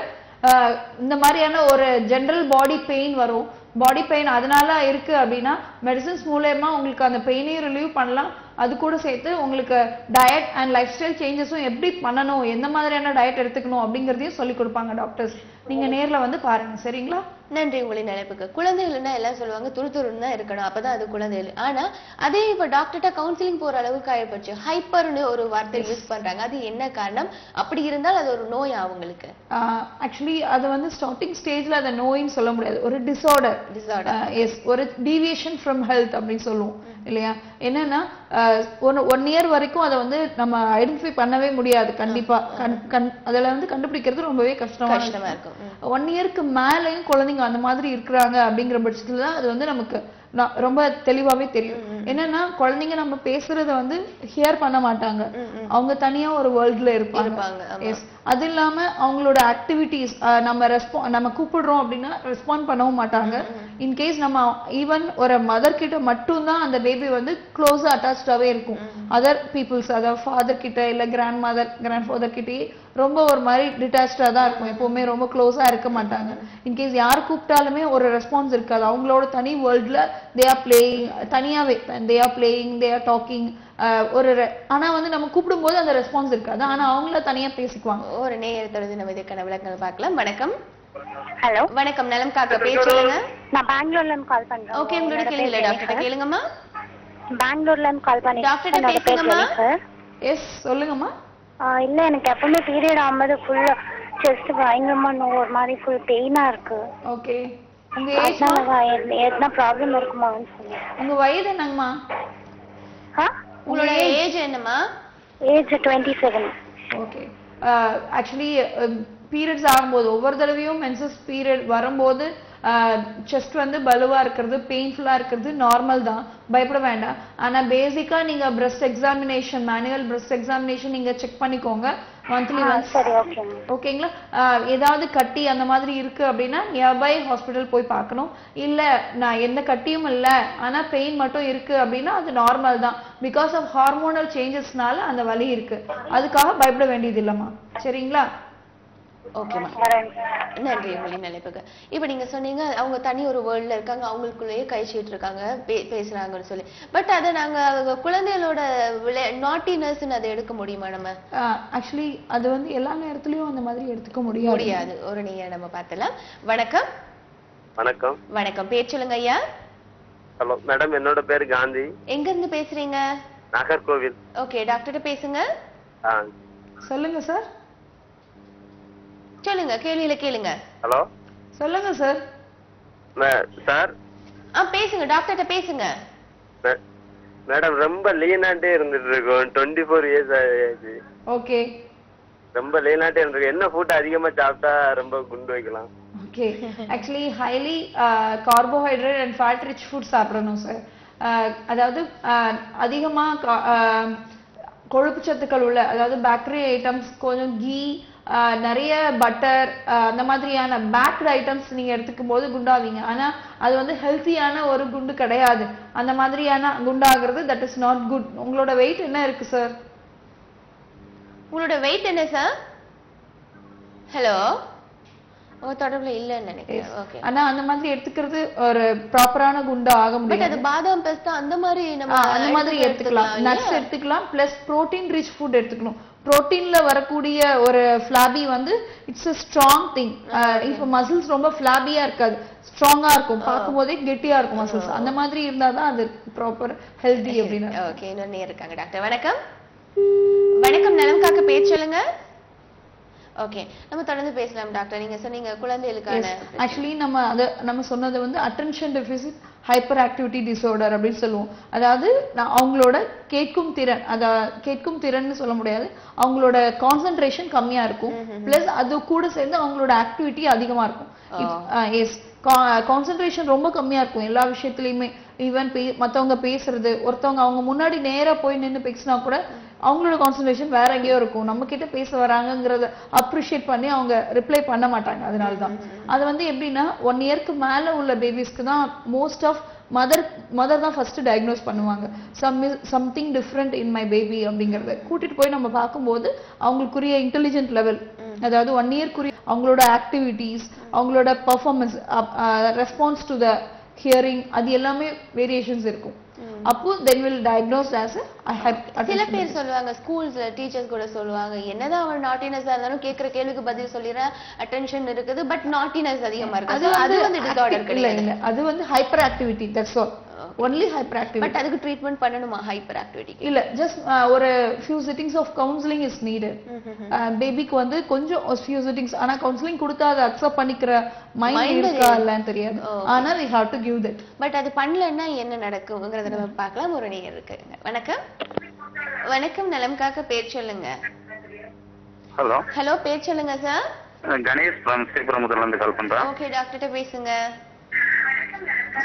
இந்த மாதிரியான ஒரு ஜெனரல் பாடி பெயின் வரும். பாடி பெயின் அதனால இருக்கு அப்படின்னா மெடிசன்ஸ் மூலமா உங்களுக்கு அந்த பெயினையும் ரிலீவ் பண்ணலாம். அது கூட சேர்த்து உங்களுக்கு டயட் அண்ட் லைஃப் ஸ்டைல் சேஞ்சஸும் எப்படி பண்ணணும், எந்த மாதிரியான டயட் எடுத்துக்கணும் அப்படிங்கறதையும் சொல்லி கொடுப்பாங்க டாக்டர்ஸ். நீங்க நேர்ல வந்து பாருங்க. சரிங்களா? நன்றி உங்களின் நினைப்புக்கு. குழந்தைகள்னா எல்லாம் சொல்லுவாங்க துருதுருன்னு தான் இருக்கணும், அப்பதான் அது குழந்தைகள். ஆனா அதே இப்ப டாக்டர்கிட்ட கவுன்சிலிங் போற அளவுக்கு ஆயிப்போச்சு. ஹைப்பர்னு ஒரு வார்த்தை யூஸ் பண்றாங்க. அது என்ன காரணம்? அப்படி இருந்தால் அது ஒரு நோய் அவங்களுக்கு? ஆக்சுவலி அது வந்து ஸ்டார்டிங் ஸ்டேஜ்ல அதை நோயின்னு சொல்ல முடியாது, ஒரு டிசார்டர். எஸ், ஒரு டீவியேஷன் ஃப்ரம் ஹெல்த் அப்படின்னு சொல்லுவோம் இல்லையா. என்னன்னா 1 இயர் வரைக்கும் அதை வந்து நம்ம ஐடென்டிஃபை பண்ணவே முடியாது. கண்டிப்பா அதுல வந்து கண்டுபிடிக்கிறது ரொம்பவே கஷ்டமா இருக்கும். 1 இயருக்கு மேலேயும் குழந்தைங்க அந்த மாதிரி இருக்கிறாங்க அப்படிங்கிற பட்சத்துல அது வந்து நமக்கு ரொம்ப தெளிவாவே தெரியும். என்னன்னா குழந்தைங்க நம்ம பேசுறத வந்து ஹியர் பண்ண மாட்டாங்க, அவங்க தனியா ஒரு வேர்ல்ட்ல இருப்பாங்க. அது இல்லாம அவங்களோட ஆக்டிவிட்டிஸ் நம்ம கூப்பிடுறோம் அப்படின்னா ரெஸ்பாண்ட் பண்ணவும் மாட்டாங்க. இன்கேஸ் நம்ம ஈவன் ஒரு மதர் கிட்ட மட்டும் தான் அந்த பேபி வந்து க்ளோஸா அட்டாச்சாவே இருக்கும். அதர் பீப்புள்ஸ், அதாவது ஃபாதர் கிட்ட இல்ல கிராண்ட் ஃபாதர் கிட்டே ரொம்ப ஒரு மாதிரி டிட்டாச்சா தான் இருக்கும். எப்பவுமே ரொம்ப க்ளோஸா இருக்க மாட்டாங்க. இன்கேஸ் யார் கூப்பிட்டாலுமே ஒரு ரெஸ்பான்ஸ் இருக்காது. அவங்களோட தனி வேர்ல்ட்ல தே ஆர் பிளேயிங், தனியாவே they are playing, they are talking. ஆனா வந்து நம்ம கூப்பிடும் போது அந்த ரெஸ்பான்ஸ் இருக்காது, ஆனா அவங்கள தனியா பேசிக்குவாங்க. ஒரு நேரத்தோடு நம்ம இதுக்கான விளக்கங்கள் பார்க்கலாம். வணக்கம். ஹலோ, வணக்கம். நலம் காக்க, பேர் சொல்லுங்க. நான் பெங்களூர்ல இருந்து கால் பண்றேன். ஓகே, உங்களோட கேளுங்க. டாக்டர் கேளுங்கம்மா. பெங்களூர்ல இருந்து கால் பண்ணி டாக்டர் பேசுங்கம்மா. எஸ், சொல்லுங்கம்மா. இல்ல, எனக்கு எப்பவுமே பீரியட் ஆகும்போது ஃபுல் செஸ்ட் பயங்கரமா ஒரு மாதிரி ஃபுல் பெயினா இருக்கு. ஓகே, உங்க ஏஜ் எதனா ப்ராப்ளம் இருக்குமான்னு சொல்லி. உங்க வயது என்னங்கம்மா? உங்களோட ஏஜ் என்னம்மா? ஏஜ் 27. ஓகே, ஆக்சுவலி பீரியட்ஸ் ஆகும்போது ஒவ்வொரு தடவையும் மென்சஸ் பீரியட் வரும்போது செஸ்ட் வந்து பலுவா இருக்கிறது, பெயின்ஃபுல்லா இருக்கிறது நார்மல் தான், பயப்பட வேண்டாம். ஆனா பேசிக்கா நீங்க breast examination, manual breast examination நீங்க செக் பண்ணிக்கோங்க மந்த்லி ஒன்ஸ். ஓகேங்களா? ஏதாவது கட்டி அந்த மாதிரி இருக்கு அப்படின்னா நியர்பை ஹாஸ்பிட்டல் போய் பார்க்கணும். இல்ல நான் எந்த கட்டியும் இல்ல ஆனா பெயின் மட்டும் இருக்கு அப்படின்னா அது நார்மல் தான். பிகாஸ் ஆஃப் ஹார்மோனல் சேஞ்சஸ்னால அந்த வலி இருக்கு, அதுக்காக பயப்பட வேண்டியது இல்லம்மா. சரிங்களா? ஓகேமா, நன்றி உங்களின் நினைப்புக்கு. இப்ப நீங்க சொன்னீங்க அவங்க தனி ஒரு வேர்ல்ட்ல இருக்காங்க, அவங்களுக்குள்ளேயே கழிச்சிட்டு இருக்காங்க, பேசுறாங்கன்னு சொல்லி. பட் அதை நாங்க குழந்தைகளோட நாட்டினஸ் அதை எடுக்க முடியுமா நம்ம? ஆக்சுவலி அது வந்து எல்லா நேரத்துலயும் அந்த மாதிரி எடுத்துக்க முடியாது. ஒரு நீங்க நம்ம பார்த்தலாம். வணக்கம். வணக்கம். வணக்கம், பேர் சொல்லுங்க ஐயா. ஹலோ மேடம், என்னோட பேரு காந்தி. எங்க இருந்து பேசுறீங்க? நாகர்கோவில். ஓகே, டாக்டர் பேசுங்க. சொல்லுங்க சார். சொல்லுங்க, கேள்வியில கேளுங்க. ஹலோ, சொல்லுங்க சார். சார் பேசுங்க, டாக்டர்கிட்ட பேசுங்க. மேடம், ரொம்ப லீனாட்டே இருந்துட்டு இருக்கோம். 24 இயர்ஸ் ஆயிடுச்சு. ஓகே, ரொம்ப லீனாட்டே இருந்திருக்கு. என்ன ஃபுட் அதிகமா சாப்பிட்டா ரொம்ப குண்டு வைக்கலாம்? Okay, actually highly carbohydrate and fat rich food சாப்பிடணும் சார். அதாவது அதிகமா கொழுப்பு சத்துக்கள் உள்ள, அதாவது பேக்கரி ஐட்டம்ஸ், கொஞ்சம் கீ, நிறைய பட்டர், அந்த மாதிரியான பேக்டு ஐட்டம்ஸ் நீங்க எடுத்துக்கும் போது குண்டாவீங்க. ஆனா அது வந்து ஹெல்த்தியான ஒரு குண்டு கிடையாது. அந்த மாதிரியான குண்டாகிறது தட் இஸ் நாட் குட். உங்களோட வெயிட் என்ன இருக்கு சார்? உங்களோட வெயிட் என்ன சார்? ஹலோ, தொடர்புல இல்லன்னு நினைக்கிறேன். ஓகே, ஆனா அந்த மாதிரி எடுத்துக்கிறது ஒரு ப்ராப்பரான குண்டா ஆக முடியாது. பட் அது பாதாம் பிஸ்தா அந்த மாதிரி நம்ம அந்த மாதிரி எடுத்துக்கலாம், நட்ஸ் எடுத்துக்கலாம், பிளஸ் புரோட்டீன் ரிச் ஃபுட் எடுத்துக்கணும். புரோட்டீன்ல வரக்கூடிய ஒரு ஃபிளாபி வந்து இட்ஸ் a ஸ்ட்ராங் திங். இப்ப மசில்ஸ் ரொம்ப ஃபிளாபியா இருக்காது, ஸ்ட்ராங்கா இருக்கும், பார்க்கும் போதே கெட்டியா இருக்கும் மசில்ஸ். அந்த மாதிரி இருந்தாதான் அது ப்ராப்பர் ஹெல்தி அப்படின்னு. ஓகே, இன்னொன்னு இருக்காங்க டாக்டர். வணக்கம். வணக்கம், நலம் காக்க, பேர் சொல்லுங்க. ஓகே, நம்ம தொடர்ந்து பேசலாம் டாக்டர். நீங்க சொன்னீங்க குழந்தைகளுக்கான ஆக்சுவலி நம்ம சொன்னது வந்து attention deficit hyper activity disorder அப்படின்னு சொல்லுவோம். அதாவது அவங்களோட கேட்கும் திறன்னு சொல்ல முடியாது, அவங்களோட கான்சென்ட்ரேஷன் கம்மியா இருக்கும், பிளஸ் அது கூட சேர்ந்து அவங்களோட ஆக்டிவிட்டி அதிகமா இருக்கும். எஸ், கான்சென்ட்ரேஷன் ரொம்ப கம்மியா இருக்கும் எல்லா விஷயத்துலயுமே. ஈவன் மத்தவங்க பேசுறது, ஒருத்தவங்க அவங்க முன்னாடி நேரா போய் நின்று பேசினா கூட அவங்களோட கான்சென்ட்ரேஷன் வேற எங்கேயோ இருக்கும். நம்ம கிட்ட பேச வராங்கிறத அப்ரிஷியேட் பண்ணி அவங்க ரிப்ளை பண்ண மாட்டாங்க. அதனாலதான் அது வந்து எப்படின்னா 1 இயர்க்கு மேல உள்ள பேபிஸ்க்கு தான் மோஸ்ட் ஆஃப் மதர் தான் ஃபர்ஸ்ட் டயக்னோஸ் பண்ணுவாங்க. Something different in my baby அப்படிங்கறத கூட்டிட்டு போய் நம்ம பார்க்கும்போது அவங்களுக்குரிய இன்டெலிஜென்ட் லெவல், அதாவது 1 இயர்க்குரிய அவங்களோட ஆக்டிவிட்டிஸ், அவங்களோட performance, response to the hearing, அது எல்லாமே வேரியேஷன்ஸ் இருக்கும். அப்போ then will diagnose as a சில பேர் சொல்லுவாங்க, ஸ்கூல்ஸ்ல டீச்சர்ஸ் கூட சொல்லுவாங்க, என்னதான் அவன் நாட்டினஸா இருந்தாலும் கேக்குற கேள்விக்கு பதில் சொல்லிடுற, அட்டென்ஷன் இருக்குது, பட் நாட்டினஸ் அதிகமா இருக்கு. அது வந்து டிசார்டர் கிடையாது. இல்ல, அது வந்து hyper activity, that's all. only hyperactivity. But அதுக்கு ட்ரீட்மெண்ட் பண்ணணுமா ஹைப்பர் ஆக்டிவிட்டி? இல்ல, just ஒரு few sittings of counseling is needed. பேபிக்கு வந்து கொஞ்சம் few sittings, ஆனா கவுன்சிலிங் கொடுத்தா அதை அக்செப்ட் பண்ணிக்கிற மைண்ட் இருக்கா இல்லன்னு தெரியாது. ஆனா we have to give that. But அது பண்ணலன்னா என்ன நடக்கும்ங்கறத நம்ம பார்க்கலாம். ஒரு நேயர் இருக்காங்க. வணக்கம். வணக்கம், நலம் காக்க, பேர் சொல்லுங்க. ஹலோ ஹலோ, பேர் சொல்லுங்க சார். கணேஷ் ஃப்ரம் ஸ்ரீபெரும்புதூர்ல இருந்து கால் பண்றேன். ஓகே, டாக்டர்ட்ட பேசுங்க.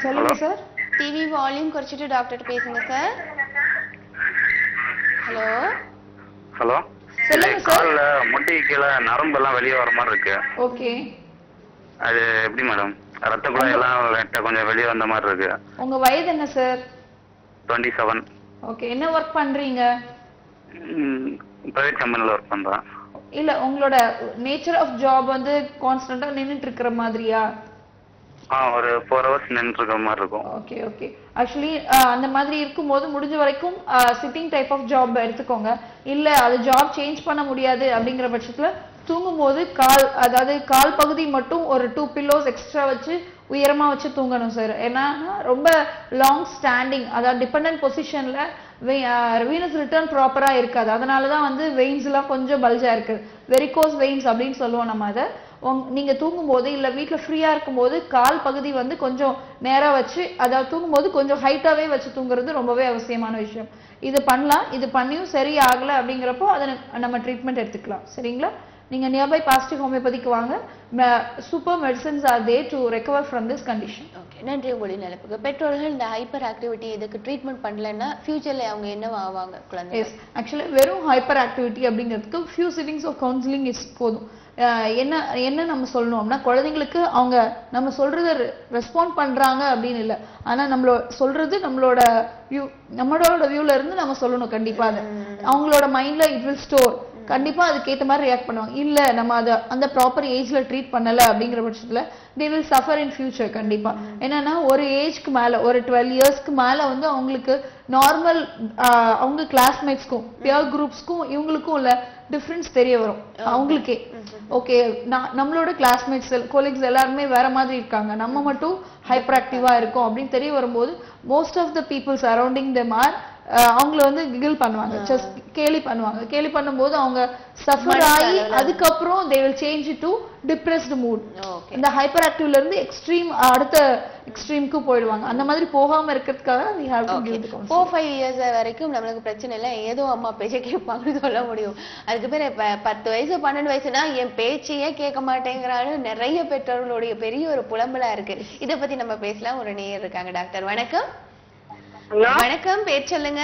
சொல்லுங்க சார். டிவி வால்யூம் குறைச்சிட்டு டாக்டர் பேசுங்க சார். ஹலோ ஹலோ, சொல்லுங்க சார். கால்ல முட்டி கீழே நரம்பு எல்லாம் வெளியே வர மாதிரி இருக்கு. ஓகே, அது எப்படி மேடம்? ரத்த குழாய் எல்லாம் கொஞ்சம் வெளியே வந்த மாதிரி இருக்கு. உங்க வயது என்ன சார்? 27. ஓகே, என்ன ஒர்க் பண்றீங்க? பிரைவேட் கம்பெனில ஒர்க் பண்றேன். இல்ல, உங்களோட நேச்சர் ஆஃப் ஜாப் வந்து கான்ஸ்டன்டா நின்னுட்டு இருக்கிற மாதிரியா? ஒரு 4 hours நின்னுட்டு இருக்கிற மாதிரி இருக்கும். ஓகே ஓகே, ஆக்சுவலி அந்த மாதிரி இருக்கும்போது முடிஞ்ச வரைக்கும் சிட்டிங் டைப் ஆஃப் ஜாப் எடுத்துக்கோங்க. இல்ல அது ஜாப் சேஞ்ச் பண்ண முடியாது அப்படிங்கிற பட்சத்துல தூங்கும்போது அதாவது கால் பகுதி மட்டும் ஒரு 2 pillows எக்ஸ்ட்ரா வச்சு உயரமா வச்சு தூங்கணும் சார். ஏன்னா ரொம்ப லாங் ஸ்டாண்டிங், அதாவது டிபெண்டன்ட் பொசிஷன்ல வீனஸ் ரிட்டர்ன் ப்ராப்பரா இருக்காது. அதனாலதான் வந்து வெயின்ஸ் எல்லாம் கொஞ்சம் பல்ஜா இருக்கு, வெரிகோஸ் வெயின்ஸ் அப்படின்னு சொல்லுவோம் நம்ம அதை. நீங்க தூங்கும் போது இல்ல வீட்டுல ஃப்ரீயா இருக்கும் போது கால் பகுதி வந்து கொஞ்சம் நேரா வச்சு, அதாவது தூங்கும் போது கொஞ்சம் ஹைட்டாவே வச்சு தூங்குறது ரொம்பவே அவசியமான விஷயம். இது பண்ணலாம். இது பண்ணியும் சரி ஆகல அப்படிங்கிறப்போ அதை நம்ம ட்ரீட்மெண்ட் எடுத்துக்கலாம். சரிங்களா? நீங்க நியர்பை பாசிட்டிவ் ஹோமியோபதிக்கு வாங்க. Super medicines are there to recover from this condition. Okay, நன்றி. உங்களுடைய நினைப்புக்கு பெற்றோர்கள் இந்த ஹைப்பர் ஆக்டிவிட்டி இதுக்கு ட்ரீட்மெண்ட் பண்ணலன்னா ஃபியூச்சர்ல அவங்க என்ன ஆவாங்க குழந்தை? எஸ், ஆக்சுவலி வெறும் ஹைப்பர் ஆக்டிவிட்டி அப்படிங்கிறதுக்கு few sittings of counselling is போதும். என்ன நம்ம சொல்லணும் அப்படின்னா, குழந்தைங்களுக்கு அவங்க நம்ம சொல்றத ரெஸ்பாண்ட் பண்றாங்க அப்படின்னு இல்லை, ஆனா நம்மளோட சொல்றது நம்மளோட வியூல இருந்து நம்ம சொல்லணும். கண்டிப்பா அது அவங்களோட மைண்ட்ல இட் வில் ஸ்டோர். கண்டிப்பா அதுக்கேற்ற மாதிரி ரியாக்ட் பண்ணுவாங்க. இல்ல நம்ம அதை அந்த ப்ராப்பர் ஏஜ்ல ட்ரீட் பண்ணல அப்படிங்கிற பட்சத்துல they will suffer in future. கண்டிப்பா என்னன்னா ஒரு ஏஜ்க்கு மேல, ஒரு 12 இயர்ஸ்க்கு மேல வந்து அவங்களுக்கு நார்மல் அவங்க கிளாஸ்மேட்ஸ்க்கும் பியர் குரூப்ஸ்க்கும் இவங்களுக்கும் உள்ள டிஃபரன்ஸ் தெரிய வரும் அவங்களுக்கே. ஓகே, நம்மளோட கிளாஸ்மேட்ஸ் கொலீக்ஸ் எல்லாருமே வேற மாதிரி இருக்காங்க, நம்ம மட்டும் ஹைப்பர் ஆக்டிவா இருக்கோம் அப்படின்னு தெரிய வரும்போது most of the people surrounding them are அவங்கள வந்து கிகிள் பண்ணுவாங்க, ஜஸ்ட் கேலி பண்ணுவாங்க. கேலி பண்ணும்போது அவங்க சஃபர் ஆகி அதுக்கப்புறம் they will change it to depressed mood. இந்த ஹைப்பர் ஆக்டிவ்ல இருந்து எக்ஸ்ட்ரீம் அடுத்த எக்ஸ்ட்ரீம்க்கு போயிடுவாங்க. அந்த மாதிரி போகாம இருக்கிறதுக்காக we have to give the counseling. 4-5 years வரைக்கும் நம்மளுக்கு பிரச்சனை இல்லை, ஏதோ அம்மா பேச்சை கேட்பாங்கன்னு சொல்ல முடியும். அதுக்கு பேர் 10 வயசு 12 வயசுனா என் பேச்சையே கேட்க மாட்டேங்கிறான்னு நிறைய பெற்றோர்களுடைய பெரிய ஒரு புலம்பலா இருக்கு. இதை பத்தி நம்ம பேசலாம். ஒரு நேயர் இருக்காங்க. டாக்டர் வணக்கம். வணக்கம், பேர் சொல்லுங்க.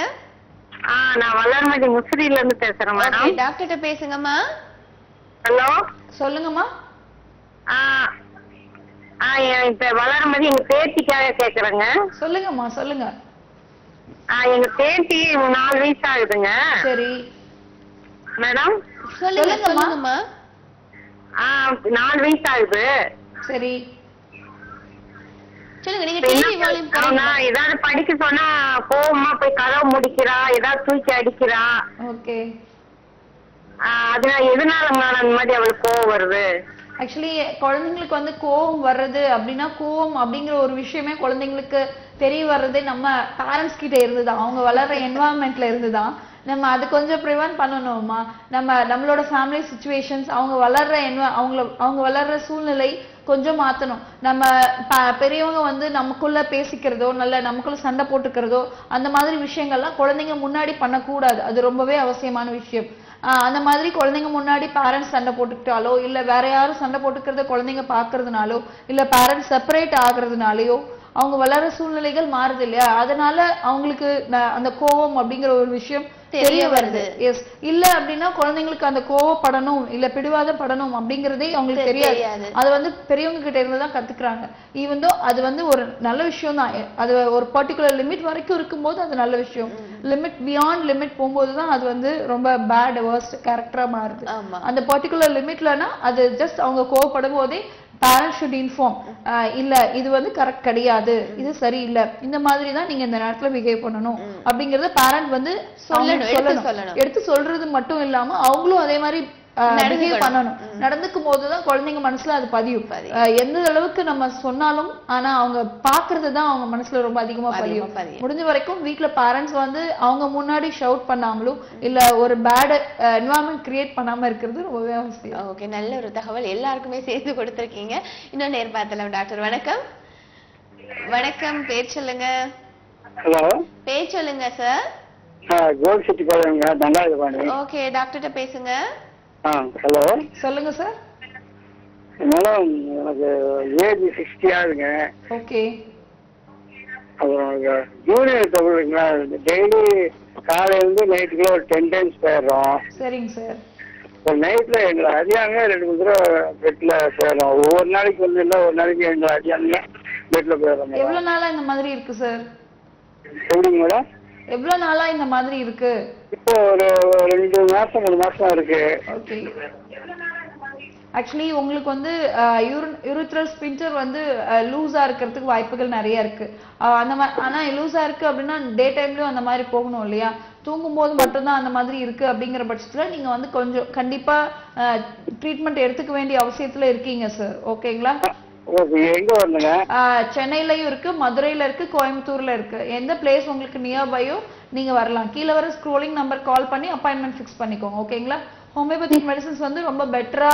நான் வளர்மதி முசிறியில இருந்து பேசுறேன் மேடம். டாக்டர்கிட்ட பேசுங்கம்மா. ஹலோ, சொல்லுங்கம்மா. இப்ப வளர்மதி எங்க பேத்திக்காக கேக்குறேங்க. சொல்லுங்கம்மா, சொல்லுங்க. எங்க பேத்தி 4 வயசு ஆகுதுங்க. சரி மேடம். சொல்லுங்கம்மா. 4 வயசு ஆகுது. சரி சொல்லுங்க. நீங்க டிவி வால்யூம் அவங்க ஏதாவது படிக்க சொன்னா கோவமா போய் கதவு முடிக்கிறா, ஏதாவது தூக்கி அடிக்கிறா. ஓகே, அதனால எதனால மேடம் அந்த மாதிரி அவளுக்கு கோவம் வருது? ஆக்சுவலி குழந்தைங்களுக்கு வந்து கோவம் வர்றது அப்படின்னா, கோவம் அப்படிங்கிற ஒரு விஷயமே குழந்தைங்களுக்கு தெரிய வர்றதே நம்ம பேரண்ட்ஸ் கிட்ட இருந்துதான், அவங்க வளர்ற என்வாயன்மெண்ட்ல இருந்துதான். நம்ம அது கொஞ்சம் ப்ரிவென்ட் பண்ணணுமா. நம்மளோட ஃபேமிலி சிச்சுவேஷன்ஸ், அவங்க வளர்ற சூழ்நிலை கொஞ்சம் மாத்தணும். நம்ம பெரியவங்க வந்து நமக்குள்ள பேசிக்கிறதோ நமக்குள்ள சண்டை போட்டுக்கிறதோ அந்த மாதிரி விஷயங்கள்லாம் குழந்தைங்க முன்னாடி பண்ணக்கூடாது. அது ரொம்பவே அவசியமான விஷயம். அந்த மாதிரி குழந்தைங்க முன்னாடி பேரண்ட்ஸ் சண்டை போட்டுக்கிட்டாலோ இல்ல வேற யாரும் சண்டை போட்டுக்கிறத குழந்தைங்க பாக்குறதுனாலோ இல்ல பேரண்ட்ஸ் செப்பரேட் ஆகுறதுனாலயோ அவங்க வளர சூழ்நிலைகள் மாறுது இல்லையா, அதனால அவங்களுக்கு அந்த கோபம் அப்படிங்கிற ஒரு விஷயம் தெரிய வருது. எஸ், இல்ல அப்படின்னா குழந்தைங்களுக்கு அந்த கோவப்படணும் இல்ல பிடிவாதம் படணும் அப்படிங்கறதே அவங்களுக்கு தெரியாது. அது வந்து பெரியவங்க கிட்ட இருந்துதான் கத்துக்கிறாங்க. ஈவன் தோ அது வந்து ஒரு நல்ல விஷயம் தான். அது ஒரு பர்டிகுலர் லிமிட் வரைக்கும் இருக்கும்போது அது நல்ல விஷயம். லிமிட் பியாண்ட் லிமிட் போகும்போதுதான் அது வந்து ரொம்ப பேட் வர்ஸ்ட் கேரக்டரா மாறுது. அந்த பர்டிகுலர் லிமிட்லனா அது ஜஸ்ட் அவங்க கோவப்படும் போதே பேரண்ட்ஸ் ஷுட் இன்ஃபார்ம். இல்ல இது வந்து கரெக்ட் கிடையாது, இது சரியில்லை, இந்த மாதிரி தான் நீங்க இந்த நேரத்துல பிஹேவ் பண்ணணும் அப்படிங்கறத பேரண்ட் வந்து சொல்லணும். எடுத்து சொல்றது மட்டும் இல்லாம அவங்களும் அதே மாதிரி பண்ணணும். நடந்துக்கும் போதுதான் குழந்தைங்க மனசுல அது பதியும். எந்த அளவுக்கு நம்ம சொன்னாலும் ஆனா அவங்க பாக்குறதுதான் அவங்க மனசுல ரொம்ப அதிகமா பதியும். முடிஞ்ச வரைக்கும் வீட்டுல பேரண்ட்ஸ் வந்து அவங்க முன்னாடி ஷவுட் பண்ணாமலும் இல்ல ஒரு பேட் என்வாயர்மெண்ட் கிரியேட் பண்ணாம இருக்கிறது ரொம்பவே அவசியம். ஓகே, நல்ல ஒரு தகவல் எல்லாருக்குமே சேர்த்து கொடுத்திருக்கீங்க. இன்னும் நேர் பார்த்தலாம். டாக்டர் வணக்கம். வணக்கம், பேர் சொல்லுங்க. ஹலோ, பேர் சொல்லுங்க சார். கோல் சிட்டி பாருங்க. நல்லா இருக்கு. ஓகே, டாக்டர்கிட்ட பேசுங்க. ஹலோ, சொல்லுங்க சார். மேடம், எனக்கு ஏஜ் 60 ஆகுதுங்க. ஓகே. அப்புறம் ஜூனியர் தமிழுங்களா, டெய்லி காலையிலேருந்து நைட்டுக்குள்ள ஒரு 10 டைம்ஸ் போயிடுறோம். சரிங்க சார். ஒரு நைட்ல எங்களை அறியாம 2-3 தடவை பெட்ல போயிடுறோம். ஒவ்வொரு நாளைக்கு வந்து இல்லை, ஒரு நாளைக்கு எங்களை அறியாம பெட்ல போயிடுறோம். எவ்வளவு நாளா இந்த மாதிரி இருக்கு சார்? எப்படிங்க மேடம்? எவ்வளவு நாளா இந்த மாதிரி இருக்கு? இப்போ ஒரு 2 மாசம் 3 மாசம் இருக்கு. ஓகே. ஆக்சுவலி உங்களுக்கு வந்து யூரித்ரல் ஸ்பின்டர் வந்து லூஸா இருக்கிறதுக்கு வாய்ப்புகள் நிறைய இருக்கு. அந்த மாதிரி ஆனா லூஸா இருக்கு அப்படின்னா டே டைம்லயும் அந்த மாதிரி போகணும் இல்லையா? தூங்கும் போது மட்டும்தான் அந்த மாதிரி இருக்கு அப்படிங்கிற பட்சத்துல நீங்க வந்து கொஞ்சம் கண்டிப்பா ட்ரீட்மெண்ட் எடுத்துக்க வேண்டிய அவசியத்துல இருக்கீங்க சார். ஓகேங்களா? எங்க வரணுங்க? சென்னையிலயும் இருக்கு, மதுரையில இருக்கு, கோயம்புத்தூர்ல இருக்கு. எந்த பிளேஸ் உங்களுக்கு நியர்பையோ நீங்க வரலாம். கீழே வர ஸ்க்ரோலிங் நம்பர் கால் பண்ணி அப்பாயின்மெண்ட் ஃபிக்ஸ் பண்ணிக்கோங்க. ஓகேங்களா? ஹோமியோபதிக் மெடிசன்ஸ் வந்து ரொம்ப பெட்டரா